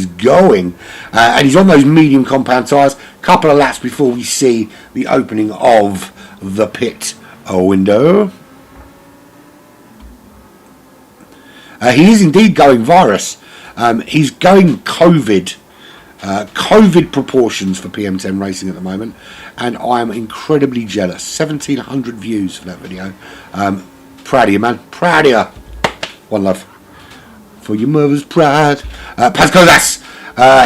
going. And he's on those medium compound tyres. Couple of laps before we see the opening of the pit window. He is indeed going virus. He's going COVID proportions for PM10 Racing at the moment, and I'm incredibly jealous. 1,700 views for that video. Proud of you, man. Proud of you. One love for your mother's pride. Pascozas,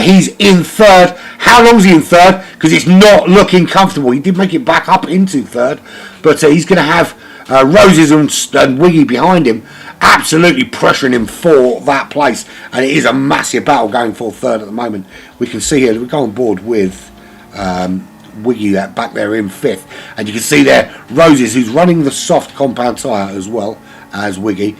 he's in third. How long is he in third? Because it's not looking comfortable. He did make it back up into third, but he's going to have Roses and Wiggy behind him, absolutely pressuring him for that place, and it is a massive battle going for third at the moment. We can see here, we go on board with Wiggy back there in fifth, and you can see there Roses, who's running the soft compound tyre as well as Wiggy,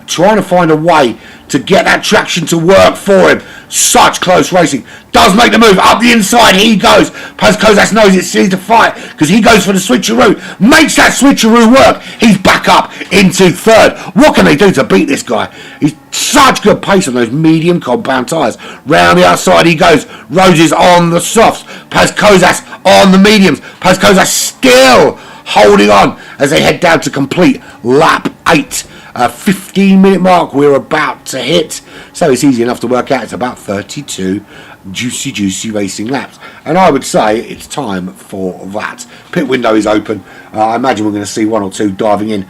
trying to find a way to get that traction to work for him. Such close racing. Does make the move up the inside. He goes. Pascozas knows it's easy to fight because he goes for the switcheroo. Makes that switcheroo work. He's back up into third. What can they do to beat this guy? He's such good pace on those medium compound tyres. Round the outside he goes. Roses on the softs. Pascozas on the mediums. Pascozas still holding on as they head down to complete lap 8. 15-minute mark we're about to hit, so it's easy enough to work out. It's about 32 juicy racing laps, and I would say it's time for that. Pit window is open. I imagine we're going to see one or two diving in.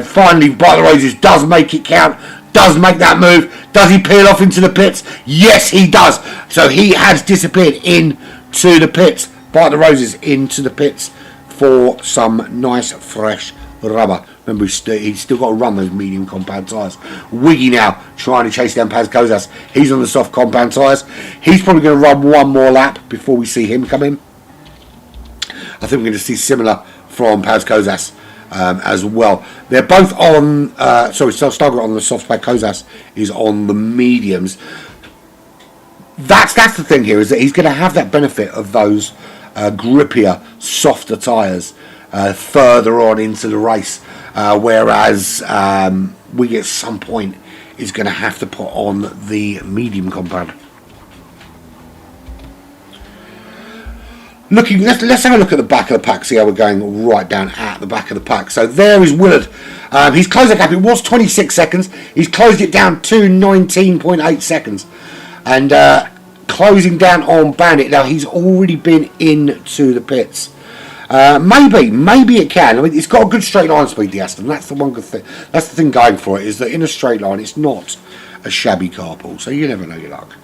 Finally, By the Roses does make it count, does make that move. Does he peel off into the pits? Yes, he does. So he has disappeared into the pits. By the Roses into the pits for some nice fresh rubber. Remember, he's still got to run those medium compound tyres. Wiggy now trying to chase down Pascozas. He's on the soft compound tyres. He's probably going to run one more lap before we see him come in. I think we're going to see similar from Pascozas as well. They're both on. Stargate on the soft. Pascozas is on the mediums. That's the thing here, is that he's going to have that benefit of those grippier, softer tyres further on into the race, whereas we at some point is going to have to put on the medium compound. Let's have a look at the back of the pack, see how we're going right down at the back of the pack. So there is Willard. He's closed the gap. It was 26 seconds. He's closed it down to 19.8 seconds. And closing down on Bandit. Now, he's already been into the pits. Maybe it can. I mean, it's got a good straight line speed, the Aston. That's the one good thing. That's the thing going for it, is that in a straight line, it's not a shabby carpool. So you never know your luck.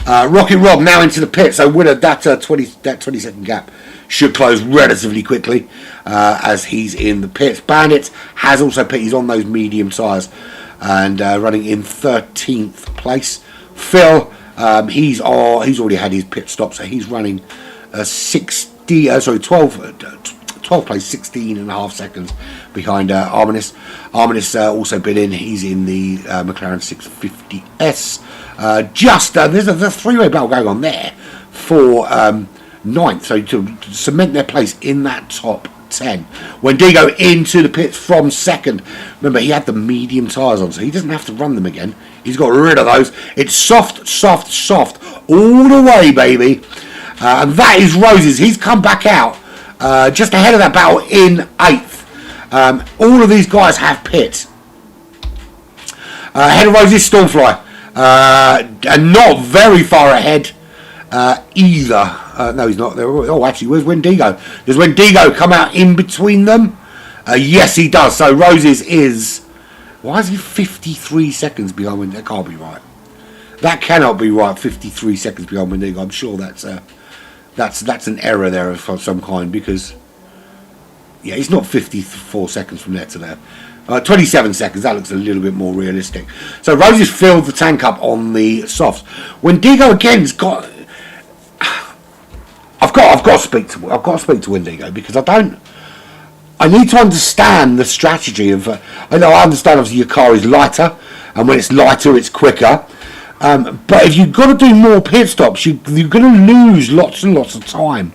Rocket Rob now into the pit. So Willard, that 20-second gap should close relatively quickly as he's in the pits. Bandit has also pit. He's on those medium tyres and running in 13th place. Phil, he's already had his pit stop, so he's running 12 12th place, 16.5 seconds behind Arminis. Arminis also been in. He's in the McLaren 650S. There's a three-way battle going on there for 9th, so to cement their place in that top 10. Wendigo into the pits from 2nd. Remember, he had the medium tyres on, so he doesn't have to run them again. He's got rid of those. It's soft, soft, soft all the way, baby. And that is Roses. He's come back out just ahead of that battle in 8th. All of these guys have pits. Ahead of Roses, Stormfly. And not very far ahead either. No, he's not there. Oh, actually, where's Wendigo? Does Wendigo come out in between them? Yes, he does. So Roses is... Why is he 53 seconds behind Wendigo? That can't be right. That cannot be right. 53 seconds behind Wendigo. I'm sure that's an error there of some kind, because yeah, he's not 54 seconds from there to there. 27 seconds. That looks a little bit more realistic. So Roses filled the tank up on the softs. Wendigo again's got. I've got to speak to Wendigo, because I need to understand the strategy of. I understand obviously your car is lighter, and when it's lighter, it's quicker. But if you've got to do more pit stops, you're going to lose lots and lots of time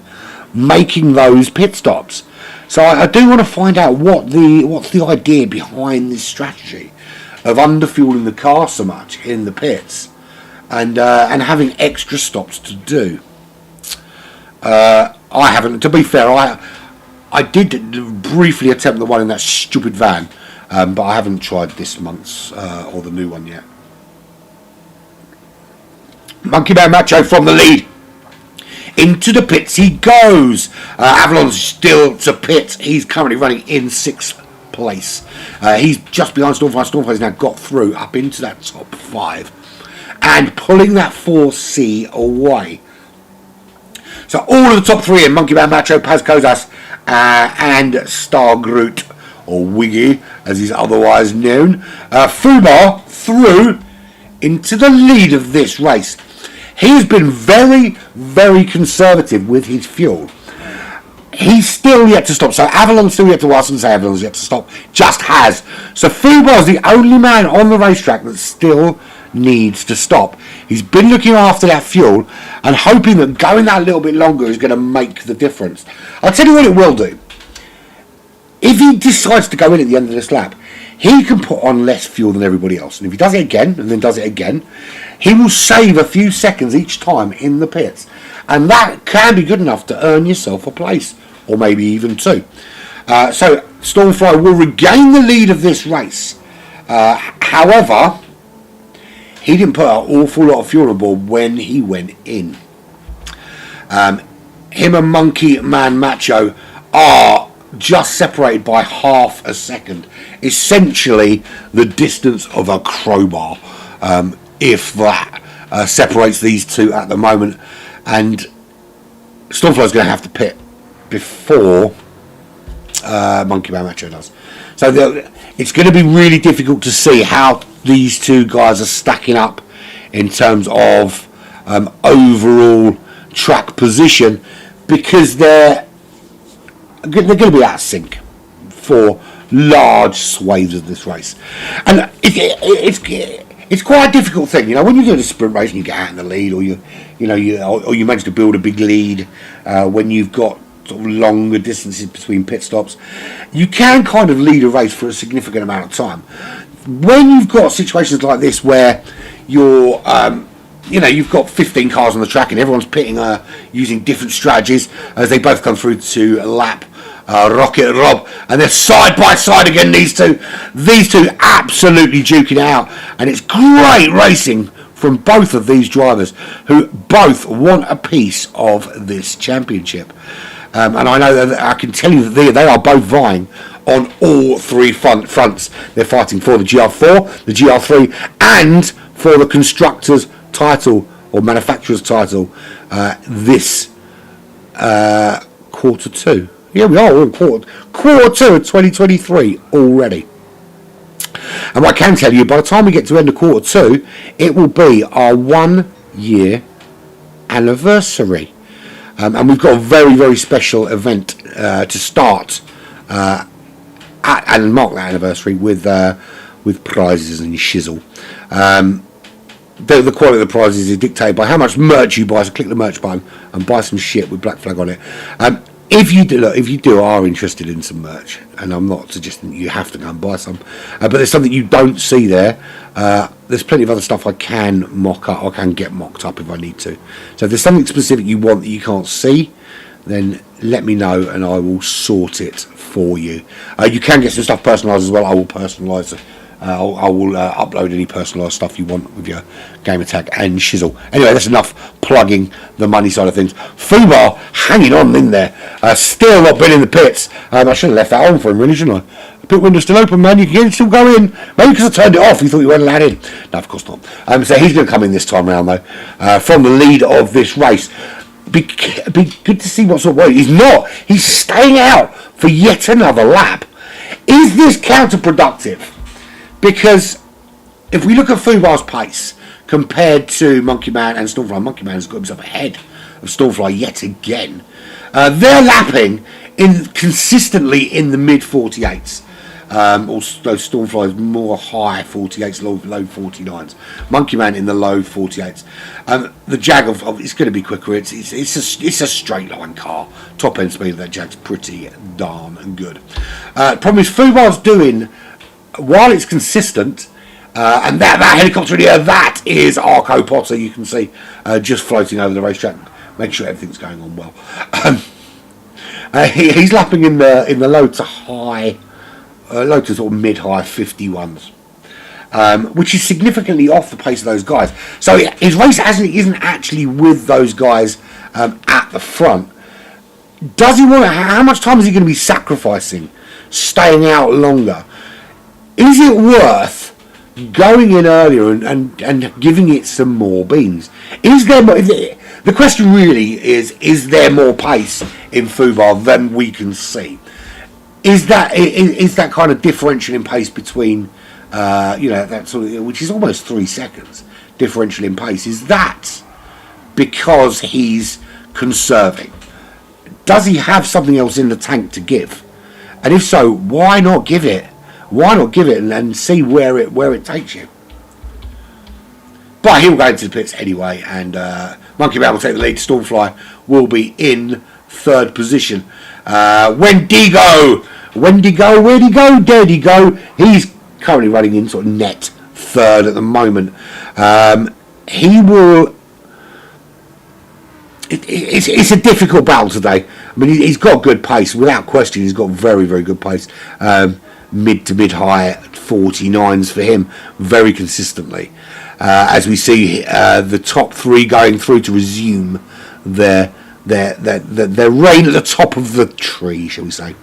making those pit stops. So I do want to find out what's the idea behind this strategy of underfueling the car so much in the pits and having extra stops to do. I haven't. To be fair, I did briefly attempt the one in that stupid van, but I haven't tried this month's or the new one yet. Monkey Man Macho from the lead. Into the pits he goes. Avalon's still to pit. He's currently running in 6th place. He's just behind Stormfly. Stormfly's now got through up into that top 5 and pulling that 4C away. So all of the top 3 in: Monkey Man Macho, Paz Kozas, and Star Groot, or Wiggy as he's otherwise known. Fubar through into the lead of this race. He's been very, very conservative with his fuel. He's still yet to stop. So Avalon's still yet to, well, I shouldn't say Avalon's yet to stop, just has. So Fubar's the only man on the racetrack that still needs to stop. He's been looking after that fuel and hoping that going that little bit longer is going to make the difference. I'll tell you what it will do. If he decides to go in at the end of this lap, he can put on less fuel than everybody else. And if he does it again, and then does it again, he will save a few seconds each time in the pits. And that can be good enough to earn yourself a place, or maybe even 2. So Stormfly will regain the lead of this race. However, he didn't put an awful lot of fuel on board when he went in. Him and Monkey Man Macho are just separated by half a second, essentially the distance of a crowbar, if that separates these two at the moment. And Stormfly's going to have to pit before Monkey Man Macho does. So it's going to be really difficult to see how these two guys are stacking up in terms of overall track position, because they're going to be out of sync for large swathes of this race. And it's quite a difficult thing, when you're doing a sprint race and you get out in the lead, or you manage to build a big lead when you've got sort of longer distances between pit stops. You can kind of lead a race for a significant amount of time. When you've got situations like this where you're you've got 15 cars on the track and everyone's pitting using different strategies as they both come through to lap Rocket Rob, and they're side by side again, these two absolutely duking it out, and it's great racing from both of these drivers who both want a piece of this championship. And I know that I can tell you that they are both vying on all 3 fronts. They're fighting for the GR4, the GR3, and for the constructor's title or manufacturer's title this quarter 2. Yeah, we are in quarter 2 of 2023 already. And what I can tell you, by the time we get to end of quarter 2, it will be our 1 year anniversary. And we've got a very, very special event to start and mark that anniversary with prizes and shizzle. The quality of the prizes is dictated by how much merch you buy, so click the merch button and buy some shit with Black Flag on it. If you are interested in some merch, and I'm not suggesting you have to go and buy some, but there's something you don't see there, there's plenty of other stuff I can mock up, I can get mocked up if I need to. So if there's something specific you want that you can't see, then let me know and I will sort it for you. You can get some stuff personalised as well. I will personalise it. I will upload any personalised stuff you want with your gamer tag and shizzle. Anyway, that's enough plugging the money side of things. Fubar hanging on in there, still not been in the pits. I should have left that on for him, really, shouldn't I? The pit window's still open, man. You can still go in. Maybe because I turned it off, you thought you weren't allowed in. No, of course not. So he's going to come in this time round, though, from the lead of this race. Be good to see what sort of way. He's not. He's staying out for yet another lap. Is this counterproductive? Because if we look at Fubar's pace compared to Monkey Man and Stormfly, Monkey Man has got himself ahead of Stormfly yet again. They're lapping consistently in the mid 48s. Although Stormfly is more high 48s, low 49s. Monkey Man in the low 48s. The Jag it's going to be quicker. It's a straight line car. Top end speed of that Jag's pretty darn good. Problem is Fubar's doing, while it's consistent, and that helicopter in here, that is Arco Potter, you can see, just floating over the racetrack, making sure everything's going on well. He's lapping in the low to sort of mid-high 51s, which is significantly off the pace of those guys. So his race isn't actually with those guys at the front. Does he want? How much time is he going to be sacrificing, staying out longer? Is it worth going in earlier and giving it some more beans? Is there more, the question really is there more pace in Fubar than we can see? Is that kind of differential in pace between that sort of, which is almost 3 seconds differential in pace, is that because he's conserving? Does he have something else in the tank to give? And if so, why not give it? Why not give it and see where it takes you? But he'll go into the pits anyway, and Monkey Man will take the lead. Stormfly will be in third position. Wendigo, where'd he go? Dere'd he go? He's currently running in sort of net third at the moment. He will. It's a difficult battle today. I mean, he's got good pace, without question. He's got very, very good pace. Mid to mid-high 49s for him, very consistently. As we see the top three going through to resume their reign at the top of the tree, shall we say.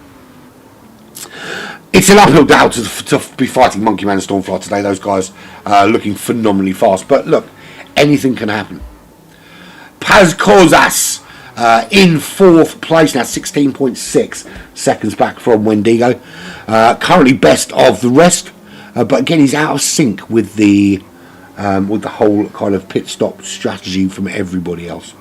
It's an uphill battle to be fighting Monkey Man and Stormfly today. Those guys looking phenomenally fast. But look, anything can happen. Paz Kozas in fourth place now, 16.6 seconds back from Wendigo. Currently best of the rest, but again he's out of sync with the whole kind of pit stop strategy from everybody else.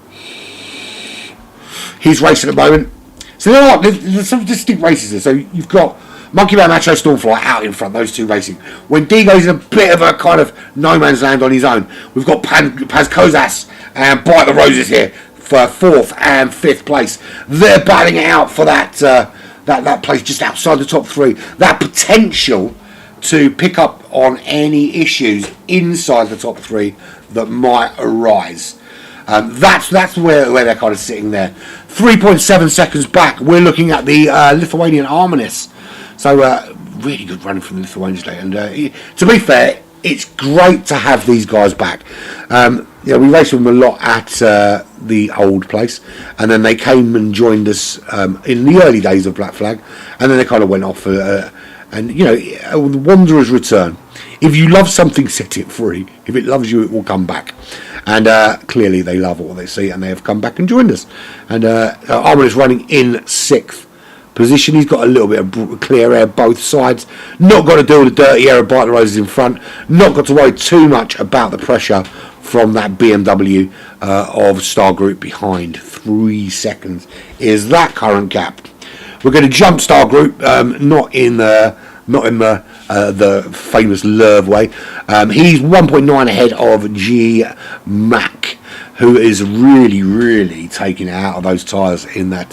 He's racing at the moment. So there's some distinct races there. So you've got Monkey Man, Macho, Stormfly out in front, those two racing. Wendigo's in a bit of a kind of no man's land on his own. We've got Paz Kozas and Bite the Roses here for fourth and fifth place. They're battling it out for that place just outside the top three. That potential to pick up on any issues inside the top three that might arise. That's where they're kind of sitting there. 3.7 seconds back, we're looking at the Lithuanian Harmonists. So really good running from the Lithuanians today. And to be fair, it's great to have these guys back. We raced with them a lot at the old place, and then they came and joined us in the early days of Black Flag, and then they kind of went off. And the Wanderer's return. If you love something, set it free. If it loves you, it will come back. And clearly they love what they see, and they have come back and joined us. And Armin is running in sixth position. He's got a little bit of clear air both sides. Not got to deal with the dirty air of Bite the Roses in front. Not got to worry too much about the pressure from that BMW of Star Group behind. 3 seconds is that current gap. We're going to jump Star Group, not in the famous Lerv way. He's 1.9 ahead of G Mac, who is really taking it out of those tyres in that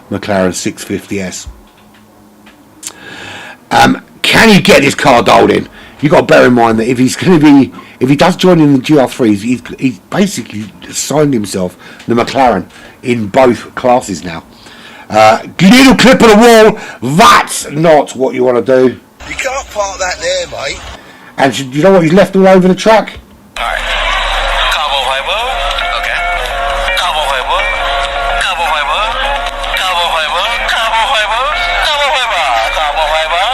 McLaren 650S. Can he get his car dialed in? You've got to bear in mind that if he does join in the GR3s, he's basically signed himself the McLaren in both classes now. Little clip of the wall, that's not what you want to do.
You can't park that there, mate.
And do you know what he's left all over the track?
Alright. Cabo fiber. Okay. Cabo fiber. Cabo fiber. Cabo fiber. Cabo fiber. Cabo fiber. Cabo fiber.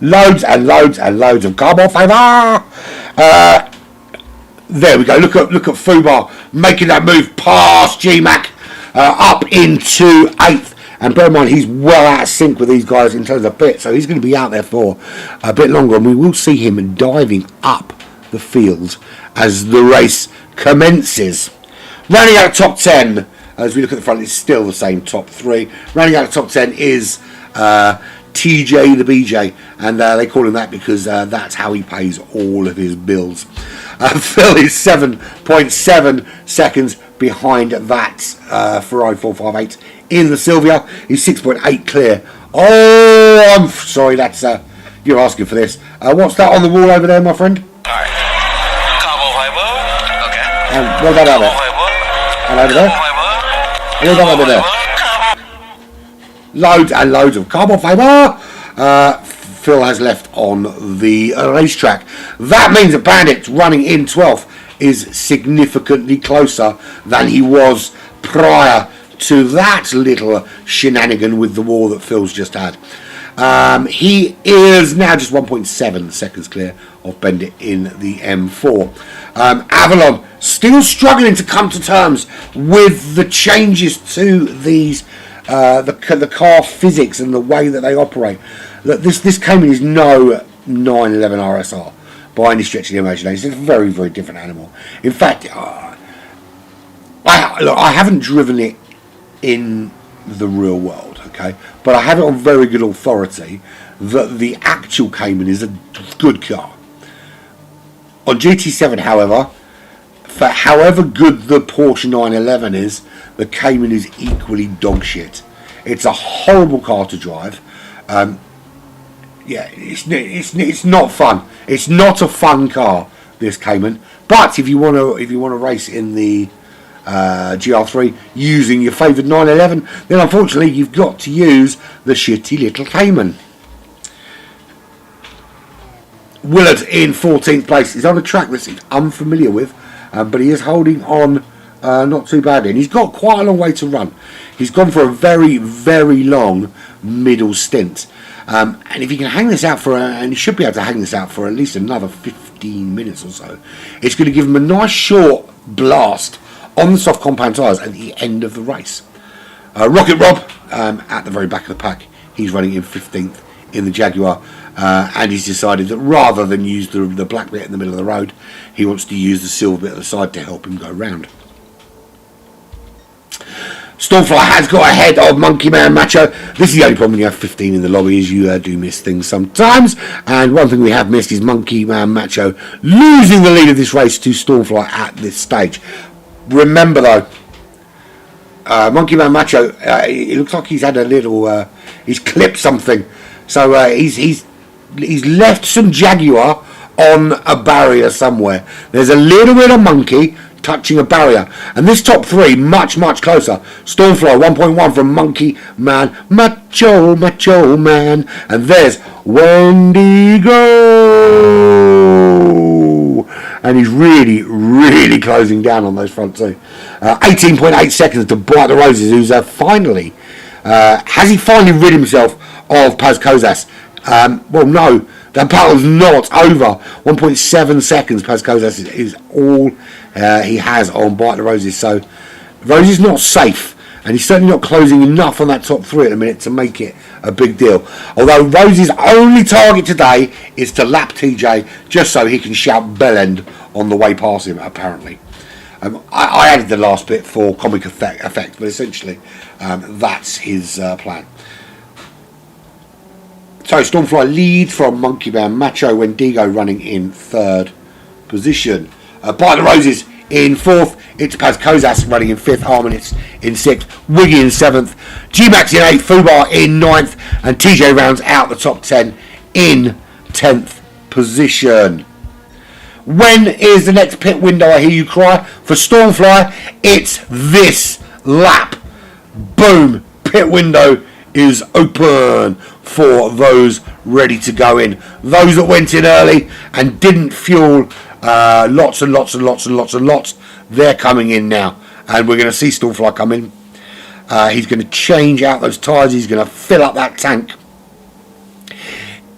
Loads and loads and loads of carbon fibre. There we go. Look at Fubar making that move past G-Mac up into 8th. And bear in mind, he's well out of sync with these guys in terms of bit, so he's going to be out there for a bit longer, and we will see him diving up the field as the race commences. Rounding out top 10, as we look at the front, it's still the same top 3. Rounding out top 10 is TJ the BJ, and they call him that because that's how he pays all of his bills. Phil is 7.7 seconds behind that Ferrari 458 in the Silvia. He's 6.8 clear. Oh, I'm sorry, that's you're asking for this. What's that on the wall over there, my friend?
Alright. Cabo fiber. Okay.
And what about over there? And over there? And what about over there? Loads and loads of carbon fibre. Phil has left on the racetrack. That means that Bandit running in 12th is significantly closer than he was prior to that little shenanigan with the wall that Phil's just had. He is now just 1.7 seconds clear of Bandit in the M4. Avalon still struggling to come to terms with the changes to these the car physics and the way that they operate. Look, this Cayman is no 911 RSR by any stretch of the imagination. It's a very different animal. In fact, I haven't driven it in the real world, okay, but I have it on very good authority that the actual Cayman is a good car. On GT7, however, for however good the Porsche 911 is, the Cayman is equally dog shit. It's a horrible car to drive. Yeah, it's not fun. It's not a fun car, this Cayman. But if you want to race in the GR3 using your favoured 911, then unfortunately you've got to use the shitty little Cayman. Willard in 14th place. He's on a track that he's unfamiliar with, but he is holding on not too badly, and he's got quite a long way to run. He's gone for a very long middle stint, and if he can hang this out and he should be able to hang this out for at least another 15 minutes or so, it's going to give him a nice short blast on the soft compound tyres at the end of the race. Rocket Rob at the very back of the pack. He's running in 15th in the Jaguar, and he's decided that rather than use the black bit in the middle of the road, he wants to use the silver bit at the side to help him go round. Stormfly has got ahead of Monkey Man Macho. This is the only problem when you have 15 in the lobby, is you do miss things sometimes. And one thing we have missed is Monkey Man Macho losing the lead of this race to Stormfly at this stage. Remember though, Monkey Man Macho, it looks like he's had a little, he's clipped something. So he's left some Jaguar on a barrier somewhere. There's a little bit of Monkey touching a barrier, and this top 3 much closer. Stormfly 1.1 from Monkey Man Macho Man, and there's Wendigo, and he's really closing down on those front two. 18.8 seconds to Bright the Roses, who's finally has he finally rid himself of Paz Kozas? Well, no, that battle's not over. 1.7 seconds Paz Kozas is all he has on Bright the Roses. So Roses not safe, and he's certainly not closing enough on that top 3 at the minute to make it a big deal. Although Roses' only target today is to lap TJ, just so he can shout bell end on the way past him, apparently. I added the last bit for comic effect, but essentially that's his plan. So Stormfly leads from Monkey Man, Macho Wendigo running in third position. By the Roses in fourth, it's Paz Kozas running in fifth, Arminitz in sixth, Wiggy in seventh, G-Max in eighth, Fubar in ninth, and TJ rounds out the top 10 in 10th position. When is the next pit window, I hear you cry? For Stormfly, it's this lap. Boom, pit window is open for those ready to go in. Those that went in early and didn't fuel lots, they're coming in now. And we're going to see Stormfly come in. He's going to change out those tyres. He's going to fill up that tank.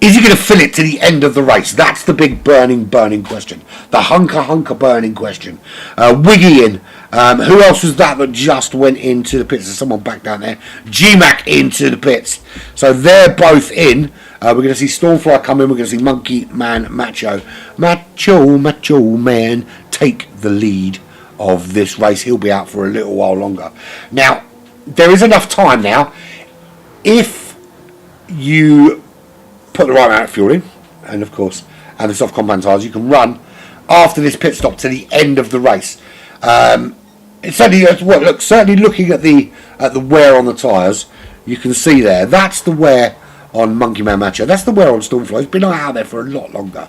Is he going to fill it to the end of the race? That's the big burning question. The hunker burning question. Wiggy in. Who else was that just went into the pits? There's someone back down there. G-Mac into the pits. So they're both in. We're going to see Stormfly come in. We're going to see Monkey Man Macho Man take the lead of this race. He'll be out for a little while longer. Now, there is enough time now. If you put the right amount of fuel in, and of course, and the soft compound tyres, you can run after this pit stop to the end of the race. It's certainly looking at the wear on the tyres, you can see there. That's the wear on Monkey Man Macho. That's the wear on Stormfly. He's been out there for a lot longer.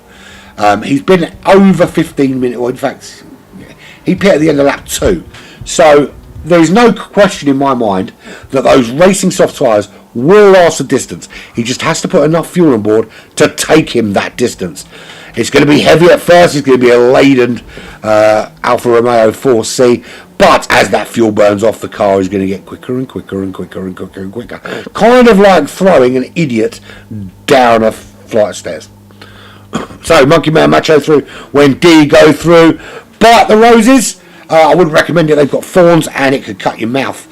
He's been over 15 minutes, or in fact, he pit at the end of lap 2. So there is no question in my mind that those racing soft tyres will last the distance. He just has to put enough fuel on board to take him that distance. It's going to be heavy at first. It's going to be a laden Alfa Romeo 4C. But as that fuel burns off, the car is going to get quicker and quicker and quicker and quicker and quicker. Kind of like throwing an idiot down a flight of stairs. So Monkey Man Macho through. When D go through. But the Roses, I wouldn't recommend it. They've got thorns and it could cut your mouth.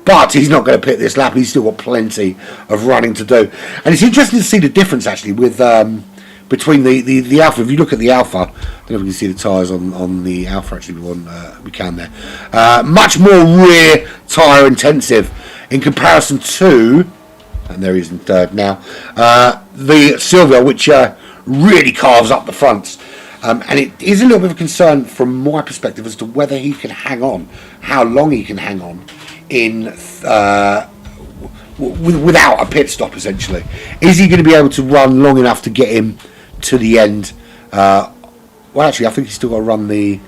But he's not going to pit this lap. He's still got plenty of running to do. And it's interesting to see the difference actually with between the Alpha. If you look at the Alpha, I don't know if we can see the tyres on the Alpha actually. We can there. Much more rear tyre intensive in comparison to, and there he is in third now, the Silvia, which really carves up the fronts. And it is a little bit of a concern from my perspective as to whether he can hang on, how long he can hang on in without a pit stop. Essentially, is he going to be able to run long enough to get him to the end? Well, actually, I think he's still got to run the.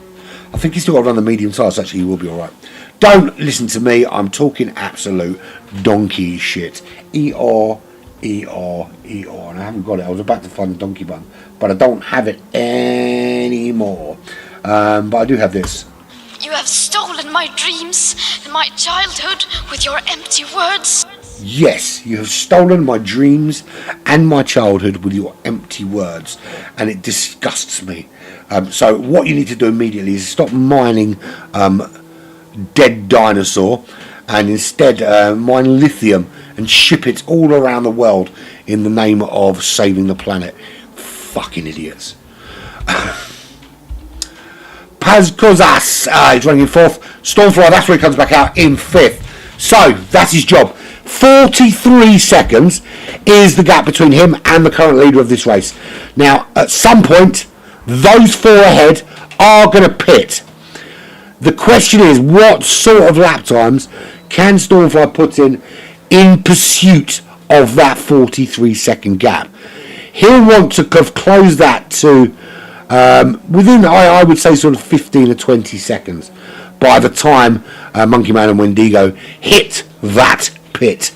I think he's still got to run the medium tyres. Actually, he will be all right. Don't listen to me. I'm talking absolute donkey shit. E-R, E-R, E-R. And I haven't got it. I was about to find the donkey button, but I don't have it anymore. But I do have this.
You have stolen my dreams and my childhood with your empty words.
Yes, you have stolen my dreams and my childhood with your empty words, and it disgusts me. So what you need to do immediately is stop mining dead dinosaur and instead mine lithium and ship it all around the world in the name of saving the planet. Fucking idiots. Paz Kozas is running in fourth. Stormfly, that's where he comes back out in fifth. So that's his job. 43 seconds is the gap between him and the current leader of this race. Now, at some point, those four ahead are going to pit. The question is, what sort of lap times can Stormfly put in pursuit of that 43 second gap? He'll want to close that to within, I would say, sort of 15 or 20 seconds by the time Monkey Man and Wendigo hit that pit,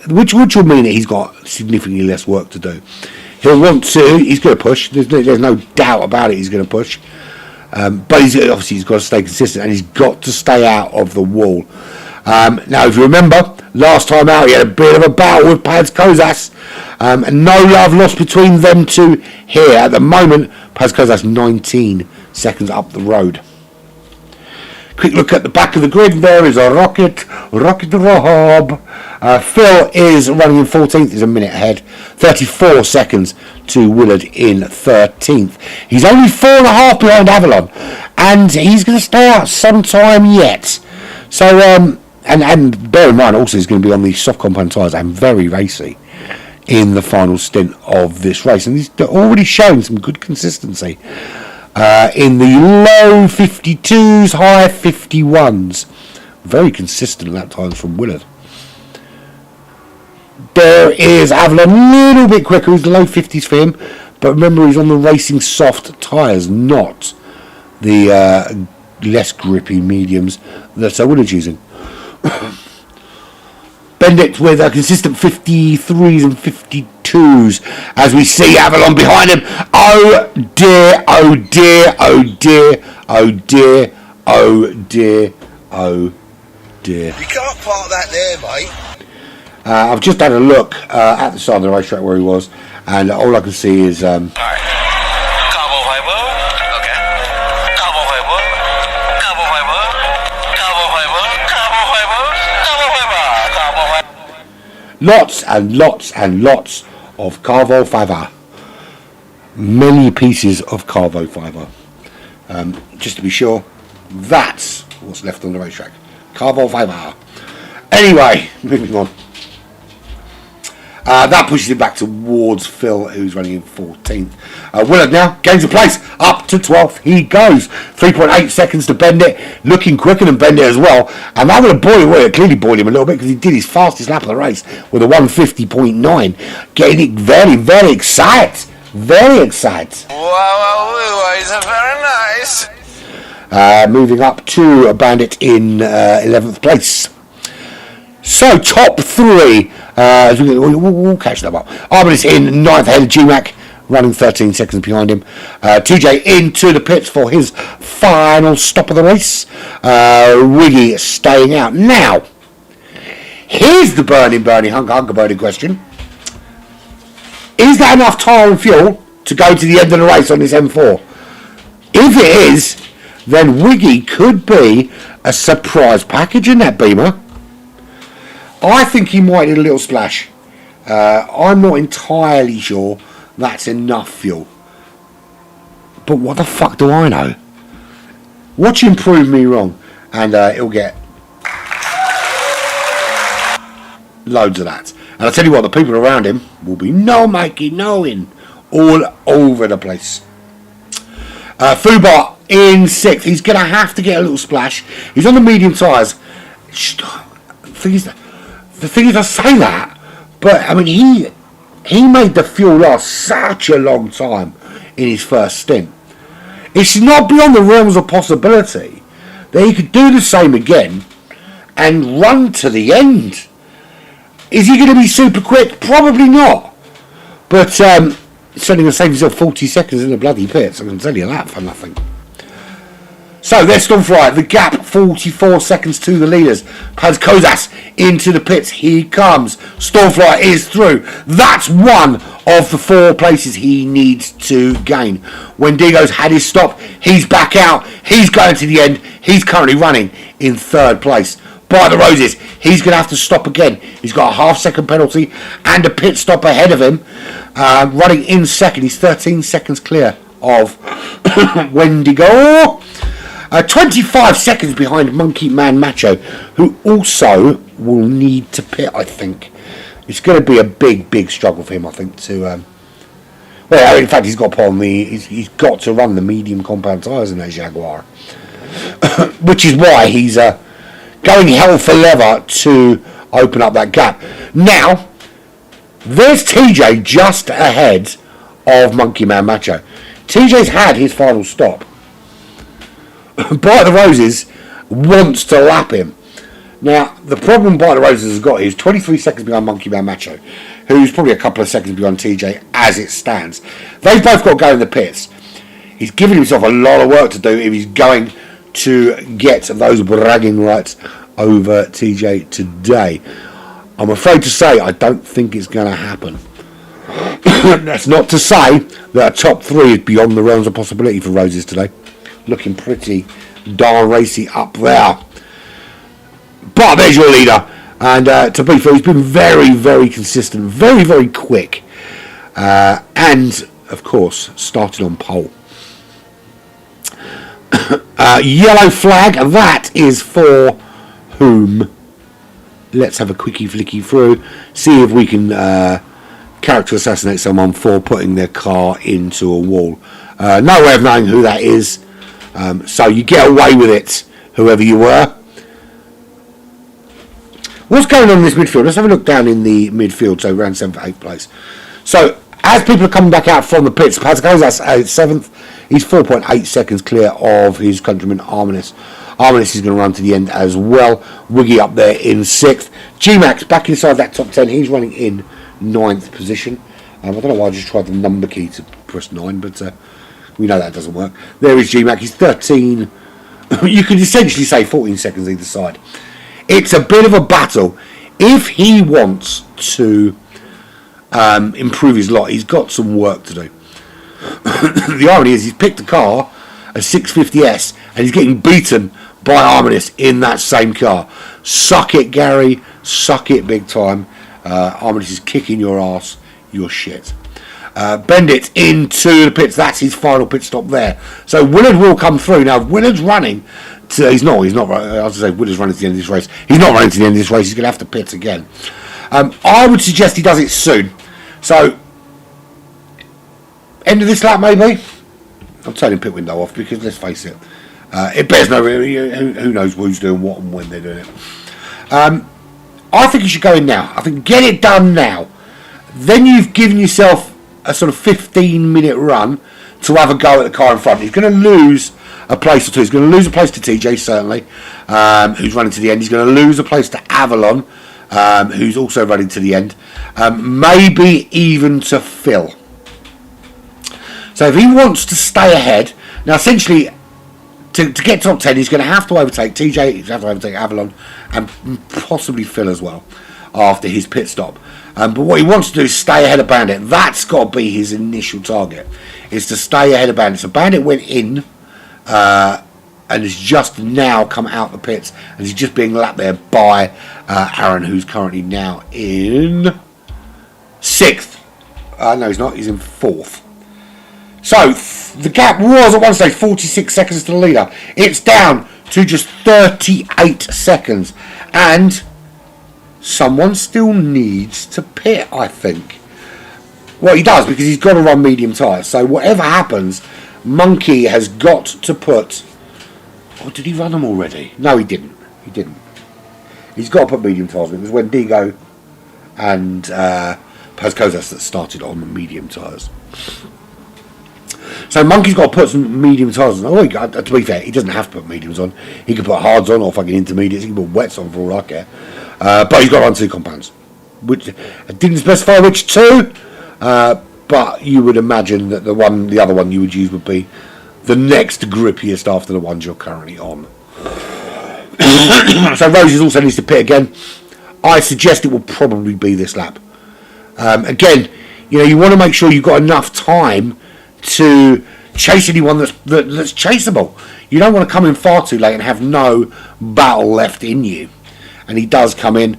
which will mean that he's got significantly less work to do. He'll want to, he's going to push, there's no doubt about it, he's going to push, but he's got to stay consistent and he's got to stay out of the wall. Now, if you remember, last time out he had a bit of a battle with Paz Kozas, and no love lost between them two here. At the moment, Paz Kozas 19 seconds up the road. Quick look at the back of the grid. There is a rocket Rocket Rob. Phil is running in 14th, he's a minute ahead. 34 seconds to Willard in 13th. He's only 4.5 behind Avalon, and he's going to stay out sometime yet. So, and bear in mind also he's going to be on the soft compound tyres and very racy in the final stint of this race. And he's already showing some good consistency in the low 52s, high 51s. Very consistent lap times from Willard. There is Avalon, a little bit quicker. He's the low 50s for him. But remember, he's on the racing soft tyres, not the less grippy mediums that Willard's using. Bendit with a consistent 53s and 52s as we see Avalon behind him. Oh dear, oh dear, oh dear, oh dear, oh dear, oh dear.
You can't park that there, mate.
I've just had a look at the side of the racetrack where he was, and all I can see is
Alright. Cabo Fiber. Okay. Cabo Fiber. Cabo Fiber. Cabo Fiber. Cabo Fiber. Cabo Fiber. Cabo Fiber.
lots and lots and lots of Carvo fibre. Many pieces of Carvo fibre. Just to be sure, that's what's left on the racetrack. Carvo fibre. Anyway, moving on. That pushes him back towards Phil, who's running in 14th. Willard now gains a place, up to 12th. He goes 3.8 seconds to Bendit, looking quicker than Bendit as well. And that would have clearly boiled him a little bit because he did his fastest lap of the race with a 150.9, getting very, very excited. Very excited.
Wow, it's very nice.
Moving up to Bandit in 11th place. So, top three. We'll catch them up. Armin in 9th ahead of GMAC, running 13 seconds behind him. TJ into the pits for his final stop of the race. Wiggy staying out. Now, here's the burning hunker question. Is that enough tyre and fuel to go to the end of the race on this M4? If it is, then Wiggy could be a surprise package in that Beamer. I think he might need a little splash. I'm not entirely sure that's enough fuel. But what the fuck do I know? Watch him prove me wrong, and he'll get loads of that. And I'll tell you what, the people around him will be knowing all over the place. Fubar in 6th. He's going to have to get a little splash. He's on the medium tyres. The thing is, I say that, but I mean, he made the fuel last such a long time in his first stint. It's not beyond the realms of possibility that he could do the same again and run to the end. Is he going to be super quick? Probably not. But he's certainly going to save himself 40 seconds in the bloody pits. I can tell you that for nothing. So there's Stormfly, the gap 44 seconds to the leaders. Paz Kozas into the pits, he comes. Stormfly is through. That's one of the 4 places he needs to gain. Wendigo's had his stop, he's back out, he's going to the end, he's currently running in 3rd place. By the Roses, he's going to have to stop again. He's got a half-second penalty and a pit stop ahead of him. Running in 2nd, he's 13 seconds clear of Wendigo. 25 seconds behind Monkey Man Macho, who also will need to pit, I think. It's going to be a big struggle for him, I think, to... well, in fact, he's got to run the medium compound tyres in that Jaguar. Which is why he's going hell for leather to open up that gap. Now, there's TJ just ahead of Monkey Man Macho. TJ's had his final stop. By the Roses wants to lap him. Now, the problem By the Roses has got is 23 seconds behind Monkey Man Macho, who's probably a couple of seconds behind TJ as it stands. They've both got to go in the pits. He's giving himself a lot of work to do if he's going to get those bragging rights over TJ today. I'm afraid to say I don't think it's going to happen. That's not to say that a top 3 is beyond the realms of possibility for Roses today. Looking pretty darn racy up there. But there's your leader. And to be fair, he's been very, very consistent, very, very quick. And, of course, started on pole. Yellow flag, that is for whom? Let's have a quickie flicky through, see if we can character assassinate someone for putting their car into a wall. No way of knowing who that is, so you get away with it, whoever you were. What's going on in this midfield? Let's have a look down in the midfield, so around 7th, 8th place. So, as people are coming back out from the pits, Pascal's at 7th. He's 4.8 seconds clear of his countryman Arminis. Arminis is going to run to the end as well. Wiggy up there in 6th. G-Max back inside that top 10. He's running in 9th position. I don't know why I just tried the number key to press 9, but we know that doesn't work. There is G-Max. He's 13. You could essentially say 14 seconds either side. It's a bit of a battle. If he wants to improve his lot, he's got some work to do. The irony is he's picked a car, a 650S, and he's getting beaten by Arminis in that same car. Suck it, Gary. Suck it big time. Arminis is kicking your ass. You're shit. Bend it into the pits. That's his final pit stop there. So Willard will come through. Now, if Willard's running. He's not. I was going to say Willard's running to the end of this race. He's not running to the end of this race. He's going to have to pit again. I would suggest he does it soon. So, end of this lap maybe. I'm turning pit window off because let's face it, it bears no. Who knows who's doing what and when they're doing it. I think you should go in now. I think get it done now. Then you've given yourself a sort of 15-minute run to have a go at the car in front. He's going to lose a place or two. He's going to lose a place to TJ, certainly, who's running to the end. He's going to lose a place to Avalon, who's also running to the end. Maybe even to Phil. So if he wants to stay ahead, now essentially, to get top 10, he's going to have to overtake TJ, he's going to have to overtake Avalon, and possibly Phil as well, after his pit stop. But what he wants to do is stay ahead of Bandit. That's got to be his initial target, is to stay ahead of Bandit. So Bandit went in, and has just now come out the pits, and he's just being lapped there by Aaron, who's currently now in 6th. No, he's not. He's in 4th. So the gap was at one stage 46 seconds to the leader. It's down to just 38 seconds, and someone still needs to pit, I think. Well, he does, because he's got to run medium tyres. So whatever happens, Monkey has got to put... Oh, did he run them already? No, he didn't. He didn't. He's got to put medium tyres in. It was when Digo and Pascozas that started on the medium tyres. So Monkey's got to put some medium tyres on. Oh, to be fair, he doesn't have to put mediums on. He can put hards on or fucking intermediates. He can put wets on for all I care. But he's got to run 2 compounds. Which I didn't specify which 2. But you would imagine that the other one you would use would be the next grippiest after the ones you're currently on. So Roses also needs to pit again. I suggest it will probably be this lap. Again, you want to make sure you've got enough time to chase anyone that's chaseable. You don't want to come in far too late and have no battle left in you. And he does come in,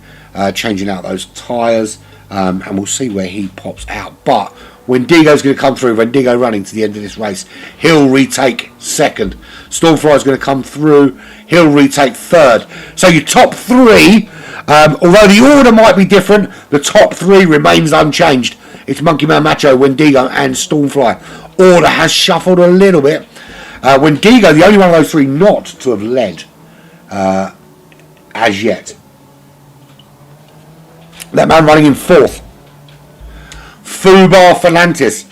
changing out those tyres, and we'll see where he pops out. But when Digo's going to come through, when Digo running to the end of this race, he'll retake 2nd. Stormfly's going to come through, he'll retake 3rd. So your top 3, although the order might be different, the top 3 remains unchanged. It's Monkey Man Macho, Wendigo and Stormfly. Order has shuffled a little bit. Wendigo, the only one of those 3 not to have led as yet. That man running in 4th. Fubar Ferrantis.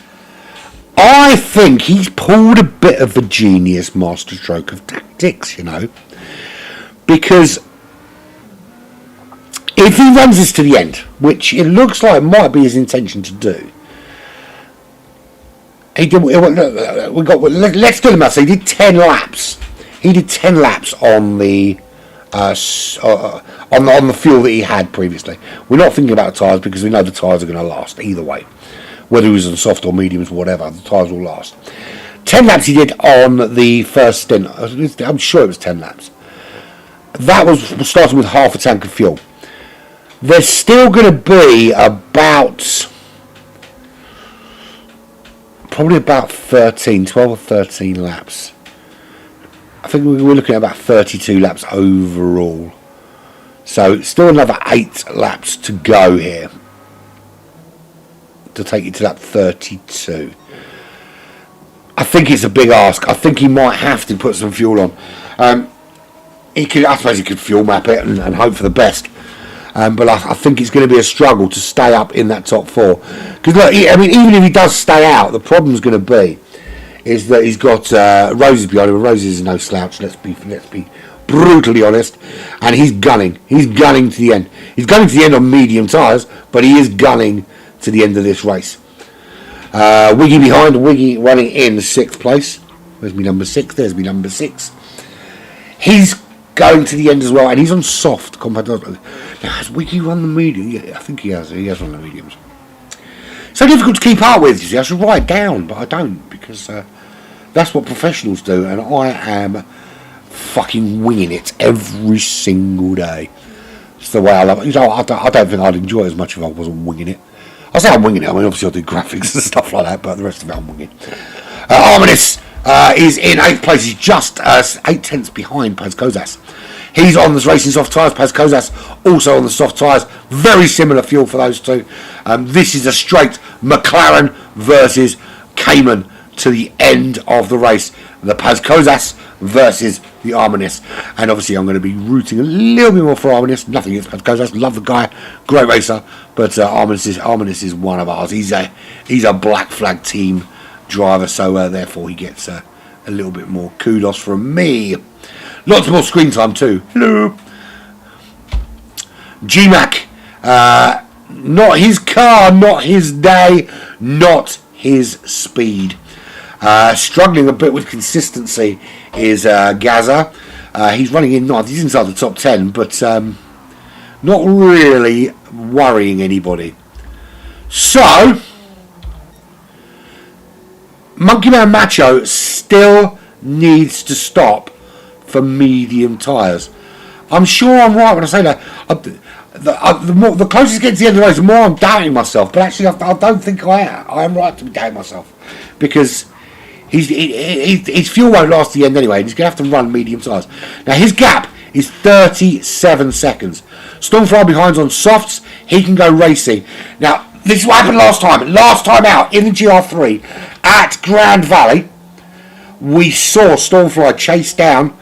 I think he's pulled a bit of a genius masterstroke of tactics, because if he runs this to the end, which it looks like might be his intention to do, let's do the maths. He did 10 laps. He did 10 laps on the on the fuel that he had previously. We're not thinking about tyres because we know the tyres are going to last either way. Whether he was on soft or mediums or whatever, the tyres will last. 10 laps he did on the first stint. I'm sure it was 10 laps. that was starting with half a tank of fuel. There's still going to be probably about 12 or 13 laps. I think we're looking at about 32 laps overall. So still another 8 laps to go here to take you to lap 32. I think it's a big ask. I think he might have to put some fuel on. I suppose he could fuel map it and hope for the best. But I think it's going to be a struggle to stay up in that top 4. Because look, even if he does stay out, the problem's going to be is that he's got Roses behind him. Roses is no slouch. Let's be brutally honest. And he's gunning. He's gunning to the end. He's gunning to the end on medium tyres, but he is gunning to the end of this race. Wiggy behind. Wiggy running in 6th place. Where's me number 6? There's me number 6. He's going to the end as well, and he's on soft compact. Now, has Wiggy run the medium? Yeah, I think he has. He has run the mediums. So difficult to keep up with. You see, I should write it down, but I don't, because that's what professionals do, and I am fucking winging it every single day. It's the way I love it. I don't think I'd enjoy it as much if I wasn't winging it. I say I'm winging it. I mean, obviously I do graphics and stuff like that, but the rest of it I'm winging. Arminis is in 8th place. He's just 8 tenths behind Paz Kozas. He's on the racing soft tyres. Paz Kozas also on the soft tyres. Very similar fuel for those two. This is a straight McLaren versus Cayman to the end of the race. The Paz Kozas versus the Arminis. And obviously I'm going to be rooting a little bit more for Arminis. Nothing against Paz Kozas. Love the guy. Great racer. But Arminis is one of ours. He's a black flag team driver, so therefore he gets a little bit more kudos from me. Lots more screen time too. Hello. GMAC, not his car, not his day, not his speed. Struggling a bit with consistency is Gaza. He's running in 9th. He's inside the top 10, but not really worrying anybody. So Monkey Man Macho still needs to stop for medium tyres. I'm sure I'm right when I say that. The closer it gets to the end of the race, the more I'm doubting myself. But actually, I don't think I am. I am right to be doubting myself. Because his fuel won't last to the end anyway. And he's going to have to run medium tyres. Now, his gap is 37 seconds. Stormfly behind's on softs. He can go racing. Now, this is what happened last time. Last time out in the GR3 at Grand Valley, we saw Stormfly chase down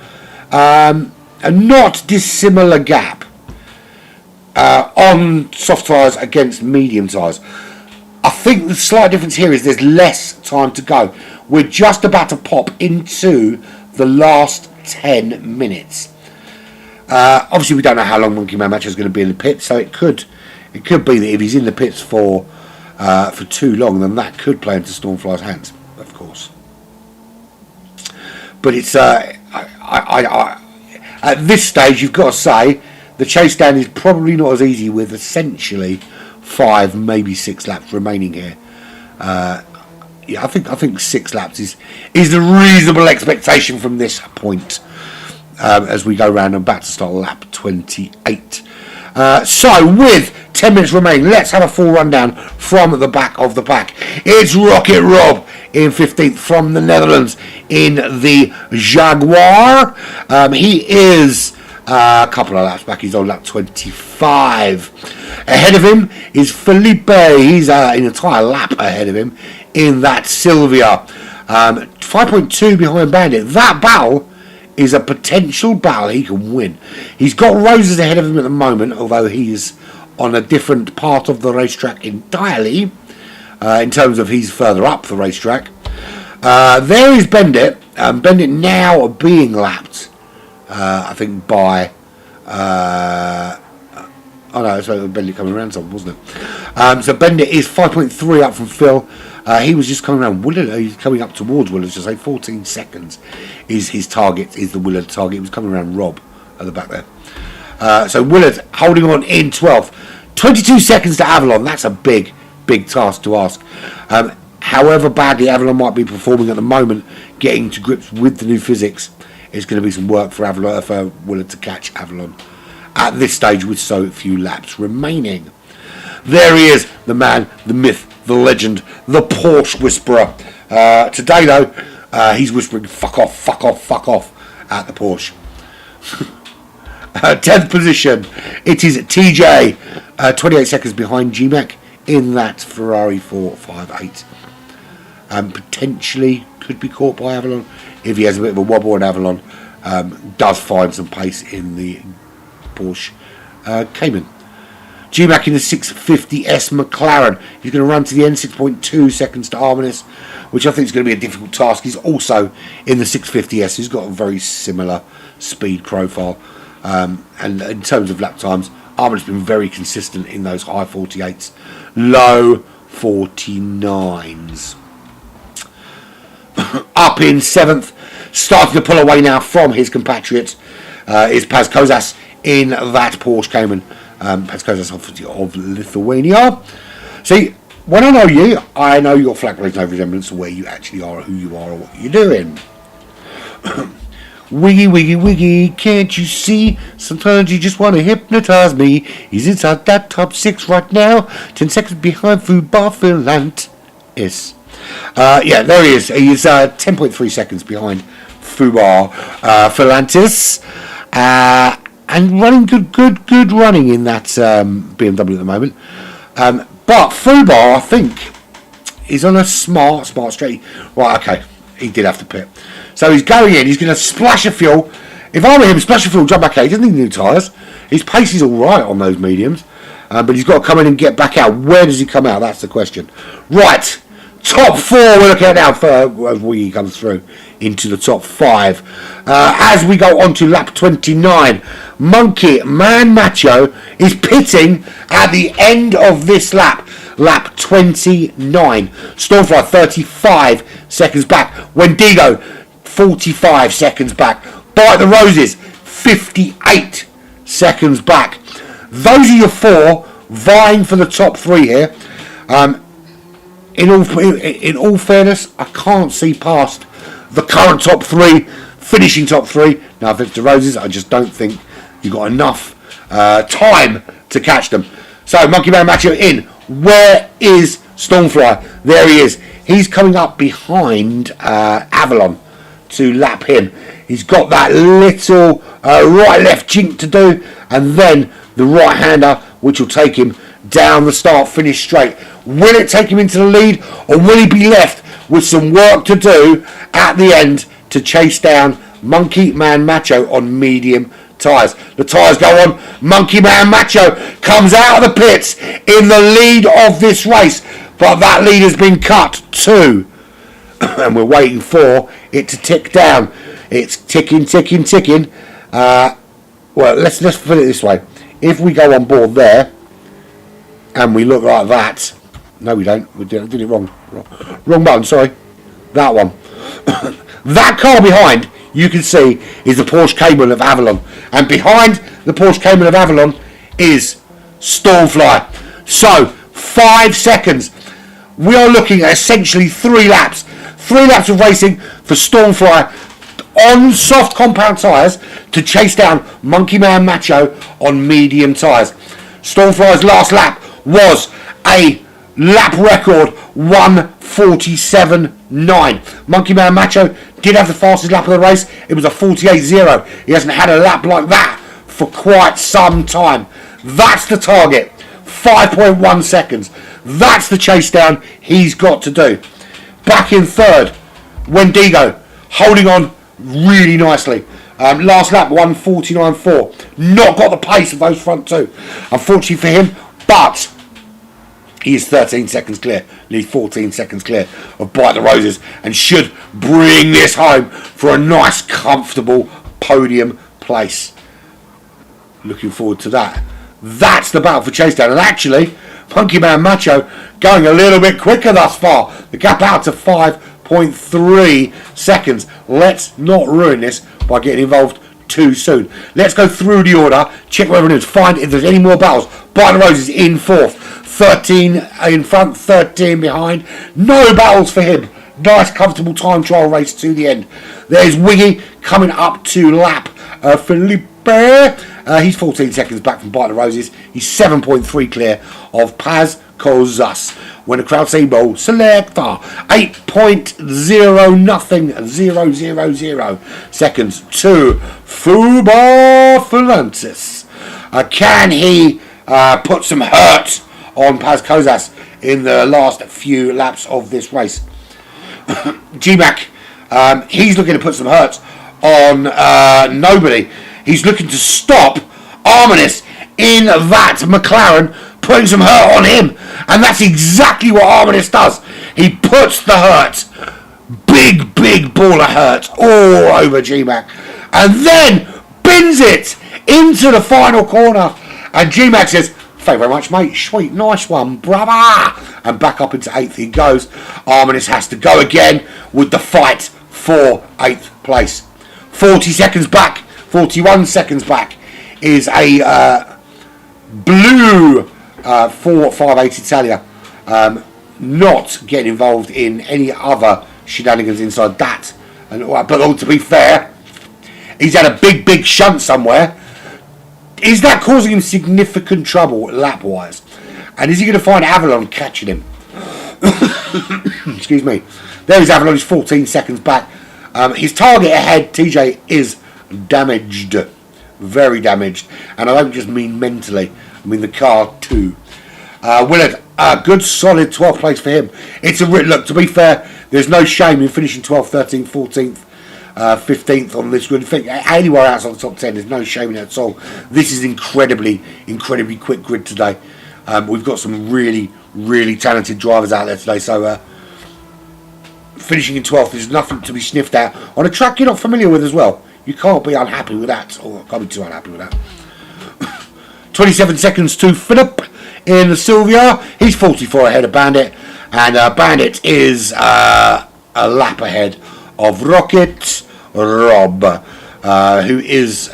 a not dissimilar gap on soft tyres against medium tyres. I think the slight difference here is there's less time to go. We're just about to pop into the last 10 minutes. Obviously, we don't know how long Monkey Man Macho is going to be in the pits, so it could be that if he's in the pits for too long, then that could play into Stormfly's hands, of course. But it's at this stage, you've got to say the chase down is probably not as easy with essentially 5, maybe 6 laps remaining here. I think 6 laps is the reasonable expectation from this point as we go round and back to start lap 28. So with 10 minutes remaining, let's have a full rundown from the back of the pack. It's Rocket Rob in 15th from the Netherlands in the Jaguar. He is a couple of laps back. He's on lap 25. Ahead of him is Felipe. He's an entire lap ahead of him in that Silvia. 5.2 behind Bandit. That battle is a potential battle he can win. He's got Roses ahead of him at the moment, although he's on a different part of the racetrack entirely, in terms of he's further up the racetrack. There is Bendit. Bendit now being lapped, I think, by... oh no, it's Bendit coming around something, wasn't it? So Bendit is 5.3 up from Phil. He was just coming around Willard. He's coming up towards Willard. So say 14 seconds is his target. Is the Willard target? He was coming around Rob at the back there. So Willard holding on in 12th. 22 seconds to Avalon. That's a big task to ask. However badly Avalon might be performing at the moment, getting to grips with the new physics, it's going to be some work for Avalon if they're willing to catch Avalon at this stage with so few laps remaining. There he is, the man, the myth, the legend, the Porsche whisperer. Today though, he's whispering fuck off, fuck off, fuck off at the Porsche. 10th position, it is TJ, 28 seconds behind GMAC in that Ferrari 458. Potentially could be caught by Avalon if he has a bit of a wobble, and Avalon does find some pace in the Porsche Cayman. GMAC in the 650S McLaren. He's going to run to the end, 6.2 seconds to Arminis, which I think is going to be a difficult task. He's also in the 650S. He's got a very similar speed profile. And in terms of lap times, Arminis has been very consistent in those high 48s, low 49s. Up in 7th, starting to pull away now from his compatriot, is Paz Kozas in that Porsche Cayman. Paz Kozas of Lithuania. See, when I know your flag raising no resemblance of where you actually are, or who you are, or what you're doing. Wiggy, wiggy, wiggy, can't you see? Sometimes you just want to hypnotize me. He's inside that top 6 right now. 10 seconds behind Fubar Philantis. Yeah, there he is. He's 10.3 seconds behind Fubar Philantis. And running good running in that BMW at the moment. But Fubar, I think, is on a smart straight. Right, okay. He did have to pit. So he's going in. He's going to splash of fuel. If I were him, splash of fuel, jump back out. He doesn't need new tyres. His pace is all right on those mediums. But he's got to come in and get back out. Where does he come out? That's the question. Right. Top 4 we're looking at now as Wiggy comes through into the top 5. As we go on to lap 29, Monkey Man Macho is pitting at the end of this lap. Lap 29. Stormfly 35 seconds back. Wendigo 45 seconds back. Bite the Roses 58 seconds back. Those are your 4 vying for the top 3 here. In all fairness, I can't see past the current top 3, finishing top 3. Now, if it's the Roses, I just don't think you've got enough time to catch them. So, Monkey Man Macho in. Where is Stormfly? There he is. He's coming up behind Avalon to lap him. He's got that little right-left jink to do, and then the right-hander, which will take him down the start-finish straight. Will it take him into the lead, or will he be left with some work to do at the end to chase down Monkey Man Macho on medium tyres? The tyres go on. Monkey Man Macho comes out of the pits in the lead of this race, but that lead has been cut too. And we're waiting for it to tick down. It's ticking. Well, let's put it this way. If we go on board there and we look like that, no, we don't. We did it wrong. Wrong button. Sorry, that one. That car behind, you can see, is the Porsche Cayman of Avalon, and behind the Porsche Cayman of Avalon is Stormfly. So 5 seconds. We are looking at essentially 3 laps. 3 laps of racing for Stormfly on soft compound tyres to chase down Monkey Man Macho on medium tyres. Stormfly's last lap was a lap record 1:47.9. Monkey Man Macho did have the fastest lap of the race. It was a 48.0. He hasn't had a lap like that for quite some time. That's the target. 5.1 seconds. That's the chase down he's got to do. Back in third, Wendigo, holding on really nicely. Last lap, 1:49.4. Not got the pace of those front 2, unfortunately for him, but he is 13 seconds clear, nearly 14 seconds clear of Bite the Roses, and should bring this home for a nice, comfortable podium place. Looking forward to that. That's the battle for chase down, and actually, Monkey Man Macho going a little bit quicker thus far. The gap out to 5.3 seconds. Let's not ruin this by getting involved too soon. Let's go through the order, check whether it is, find if there's any more battles. Bite the Roses in 4th, 13 in front, 13 behind. No battles for him. Nice, comfortable time trial race to the end. There's Wiggy coming up to lap Felipe. He's 14 seconds back from Bite the Roses. He's 7.3 clear of Paz Kozas. When the crowd say Bo Selector, 8.0 nothing 000 seconds to Fuba Fulantis. Can he put some hurt on Paz Kozas in the last few laps of this race? G-Mac, he's looking to put some hurt on nobody. He's looking to stop Arminis in that McLaren, putting some hurt on him. And that's exactly what Arminis does. He puts the hurt, big ball of hurt all over G-Mac. And then bins it into the final corner. And G-Mac says, thank you very much, mate. Sweet, nice one, brother. And back up into 8th he goes. Arminis has to go again with the fight for 8th place. 40 seconds back, 41 seconds back is a blue 458 Italia. Not getting involved in any other shenanigans inside that. But to be fair, he's had a big shunt somewhere. Is that causing him significant trouble lap-wise? And is he going to find Avalon catching him? Excuse me. There is Avalon, he's 14 seconds back. His target ahead, TJ, is damaged. Very damaged. And I don't just mean mentally. I mean the car too. Willard, a good solid 12th place for him. It's a look, to be fair, there's no shame in finishing 12th, 13th, 14th. 15th on this grid. Anywhere outside the top 10, there's no shame in it at all. This is incredibly quick grid today. We've got some really talented drivers out there today, so finishing in 12th is nothing to be sniffed at on a track you're not familiar with as well. You can't be unhappy with that, or can't be too unhappy with that. 27 seconds to Philip in the Sylvia. He's 44 ahead of Bandit, and Bandit is a lap ahead of Rocket Rob, who is,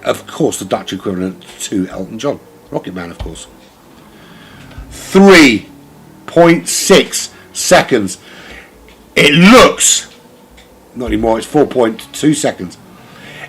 of course, the Dutch equivalent to Elton John. Rocket Man, of course. 3.6 seconds. It looks, not anymore, it's 4.2 seconds.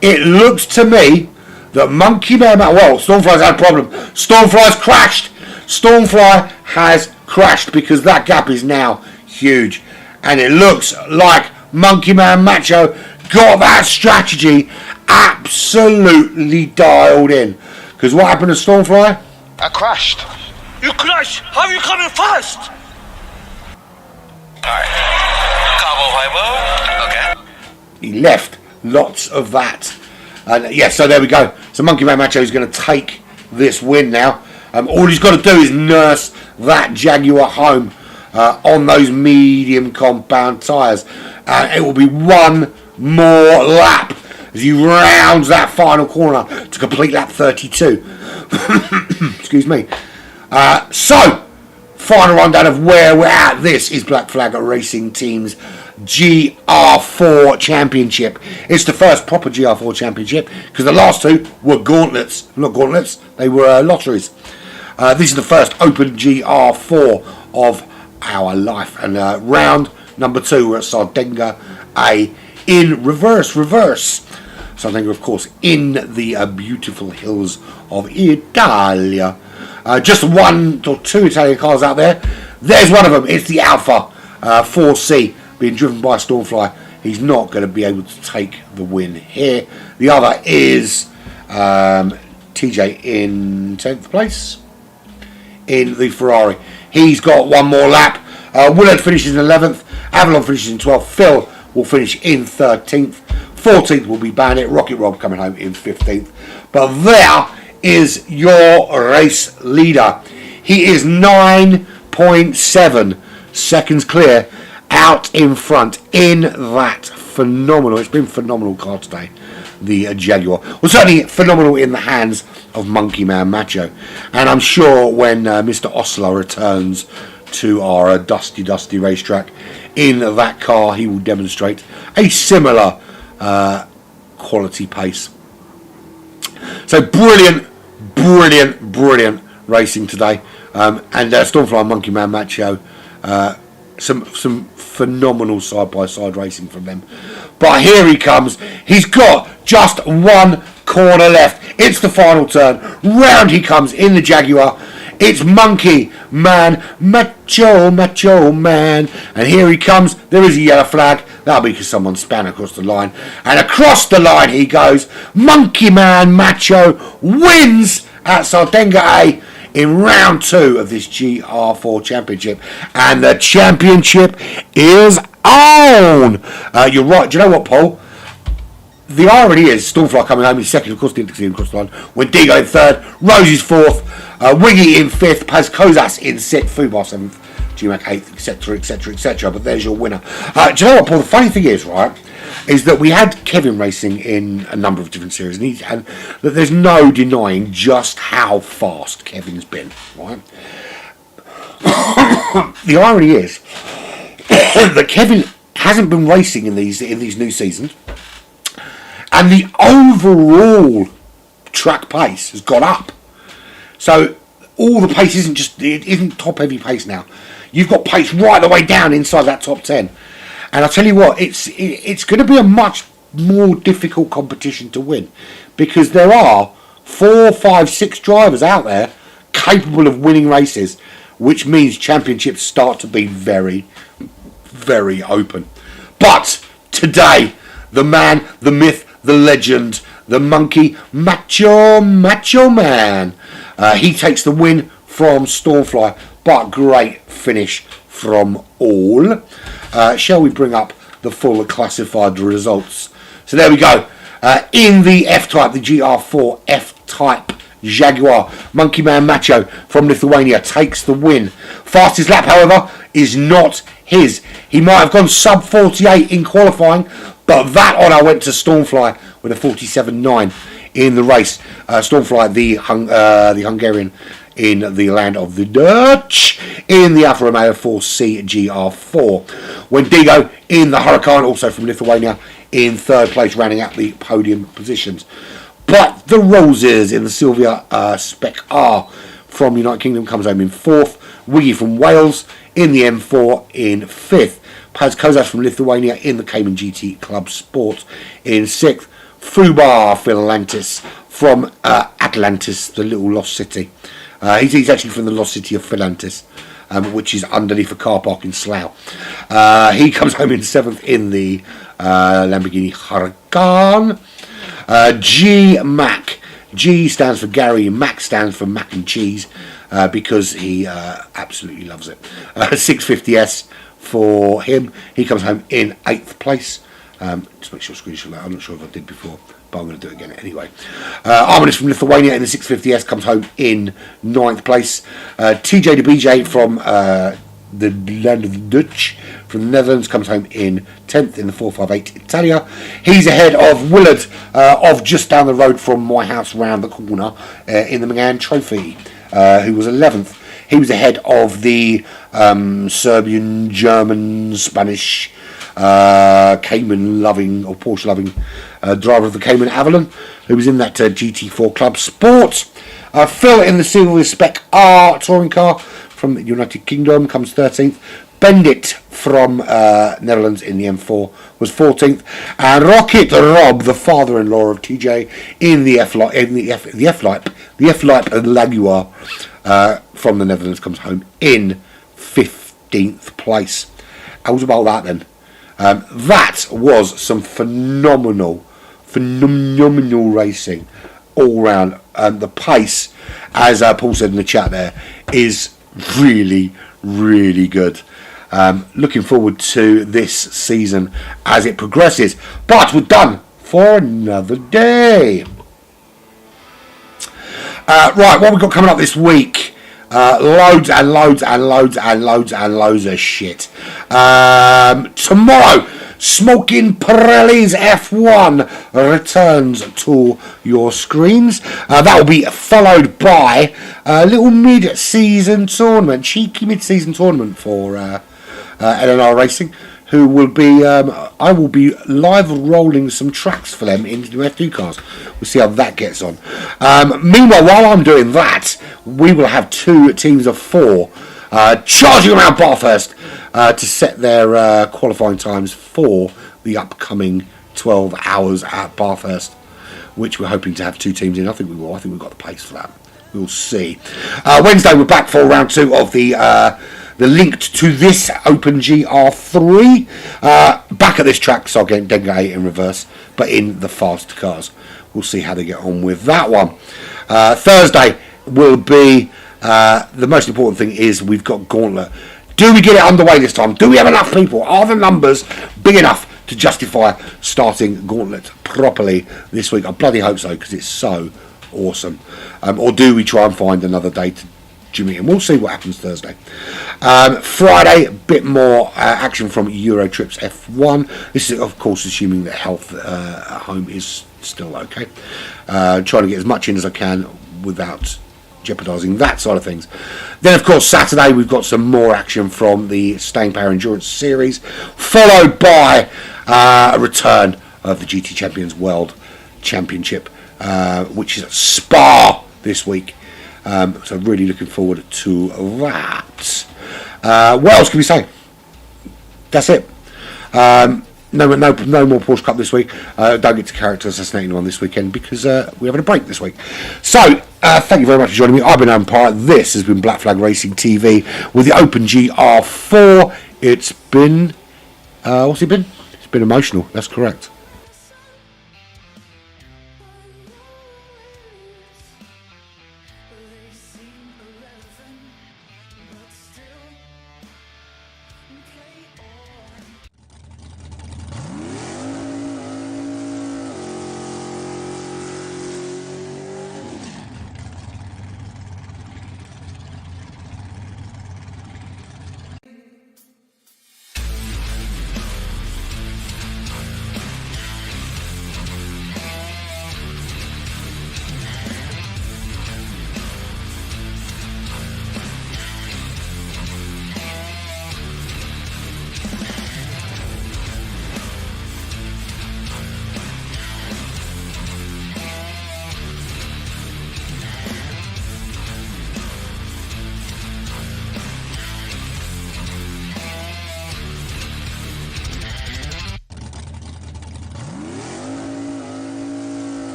It looks to me that Monkey Man, well, Stormfly's had a problem. Stormfly's crashed. Stormfly has crashed because that gap is now huge. And it looks like Monkey Man Macho got that strategy absolutely dialed in. Because what happened to Stormfly?
I crashed.
You crashed? How are you coming fast? Alright. Carbon fiber. Okay.
He left lots of that. And yeah, so there we go. So Monkey Man Macho is going to take this win now. All he's got to do is nurse that Jaguar home on those medium compound tyres. It will be one more lap as he rounds that final corner to complete lap 32. Excuse me. So, final rundown of where we're at. This is Black Flag Racing Team's GR4 Championship. It's the first proper GR4 Championship because the last two were gauntlets. Not gauntlets, they were lotteries. This is the first open GR4 of our life. And round number 2, we're at Sardegna A in reverse. Sardegna, of course, in the beautiful hills of Italia. Just one or two Italian cars out there. There's one of them. It's the Alpha 4C being driven by Stormfly. He's not going to be able to take the win here. The other is TJ in 10th place in the Ferrari. He's got one more lap. Willard finishes in 11th. Avalon finishes in 12th. Phil will finish in 13th. 14th will be Bandit. Rocket Rob coming home in 15th. But there is your race leader. He is 9.7 seconds clear out in front in that phenomenal, it's been phenomenal car today, the Jaguar. Well, certainly phenomenal in the hands of Monkey Man Macho. And I'm sure when Mr. Osler returns to our dusty racetrack in that car, he will demonstrate a similar quality pace. So brilliant racing today. And Stormfly and Monkey Man Macho some phenomenal side-by-side racing from them. But here he comes. He's got just one corner left. It's the final turn. Round he comes in the Jaguar. It's Monkey Man, Macho Man. And here he comes. There is a yellow flag. That'll be because someone span across the line. And across the line he goes. Monkey Man Macho wins at Sardegna A in round 2 of this GR4 championship. And the championship is on. You're right. Do you know what, Paul? The irony is Stormfly coming home in second. Of course, didn't see him across the line. Wendigo in third. Rose is fourth. Wiggy in fifth. Paz Kozas in sixth. Fubar seventh. GMAC eighth, etc., etc., etc. But there's your winner. Do you know what, Paul? The funny thing is, right, is that we had Kevin racing in a number of different series, and that there's no denying just how fast Kevin's been, right? The irony is that Kevin hasn't been racing in these new seasons, and the overall track pace has gone up. So all the pace isn't top heavy pace now. You've got pace right the way down inside that top 10. And I'll tell you what, it's going to be a much more difficult competition to win, because there are 4, 5, 6 drivers out there capable of winning races, which means championships start to be very, very open. But today, the man, the myth, the legend, the Monkey Macho Man, he takes the win from Stormfly. But great finish from all. Shall we bring up the full classified results? So there we go. In the F-Type, the GR4 F-Type Jaguar, Monkey Man Macho from Lithuania takes the win. Fastest lap, however, is not his. He might have gone sub 48 in qualifying, but that honour went to Stormfly with a 47.9 in the race. Stormfly, the Hungarian in the land of the Dutch, in the Alfa Romeo 4C GR4. Wendigo in the Huracan, also from Lithuania, in third place, rounding out the podium positions. But the Roses in the Silvia Spec R from United Kingdom comes home in fourth. Wiggy from Wales in the M4 in fifth. Paz Kozas from Lithuania in the Cayman GT Club Sport in sixth. Fubar Philantis from Atlantis, the little lost city. He's actually from the lost city of Philantis, which is underneath a car park in Slough. He comes home in seventh in the Lamborghini Huracan. G-Mac. G stands for Gary, Mac stands for mac and cheese, because he absolutely loves it. 650S for him. He comes home in 8th place. Just make sure I screenshot that. I'm not sure if I did before, but I'm going to do it again anyway. Arminis from Lithuania in the 650S comes home in 9th place. TJ de BJ from the land of the Dutch from the Netherlands comes home in 10th in the 458 Italia. He's ahead of Willard of just down the road from my house round the corner in the McGann Trophy, who was 11th. He was ahead of the Serbian, German, Spanish, Cayman loving or Porsche loving driver of the Cayman Avalon, who was in that GT4 Club Sport. Phil in the Silver Spec R touring car from the United Kingdom comes 13th. Bendit from Netherlands in the M4 was 14th, and Rocket Rob, the father-in-law of TJ, in the F-Lipe Jaguar from the Netherlands comes home in 15th place. How's about that then? That was some phenomenal racing all round. The pace, as Paul said in the chat there, is really, really good. Looking forward to this season as it progresses. But we're done for another day. Right, what we've got coming up this week? Loads and loads and loads and loads and loads of shit. Tomorrow, Smoking Pirelli's F1 returns to your screens. That will be followed by a little mid-season tournament, cheeky mid-season tournament for LNR Racing, who will be, I will be live rolling some tracks for them into the F2 cars. We'll see how that gets on. Meanwhile, while I'm doing that, we will have 2 teams of 4 charging around Bathurst to set their qualifying times for the upcoming 12 hours at Bathurst, which we're hoping to have 2 teams in. I think we will. I think we've got the pace for that. We'll see. Wednesday, we're back for round 2 of the linked to this Open GR3. Back at this track, so again, Denga 8 in reverse, but in the fast cars. We'll see how they get on with that one. Thursday will be, the most important thing is we've got Gauntlet. Do we get it underway this time? Do we have enough people? Are the numbers big enough to justify starting Gauntlet properly this week? I bloody hope so, because it's so awesome. Or do we try and find another day to Jimmy, and we'll see what happens Thursday. Friday, a bit more action from Euro Trips F1. This is, of course, assuming that health at home is still okay. Trying to get as much in as I can without jeopardising that side of things. Then, of course, Saturday, we've got some more action from the Staying Power Endurance Series, followed by a return of the GT Champions World Championship, which is at Spa this week. So really looking forward to that. What else can we say? That's it. No more Porsche Cup this week. Don't get to character assassinating one this weekend because we're having a break this week. So thank you very much for joining me. I've been Umpire. This has been Black Flag Racing TV with the Open GR4. It's been what's it been? It's been emotional. That's correct.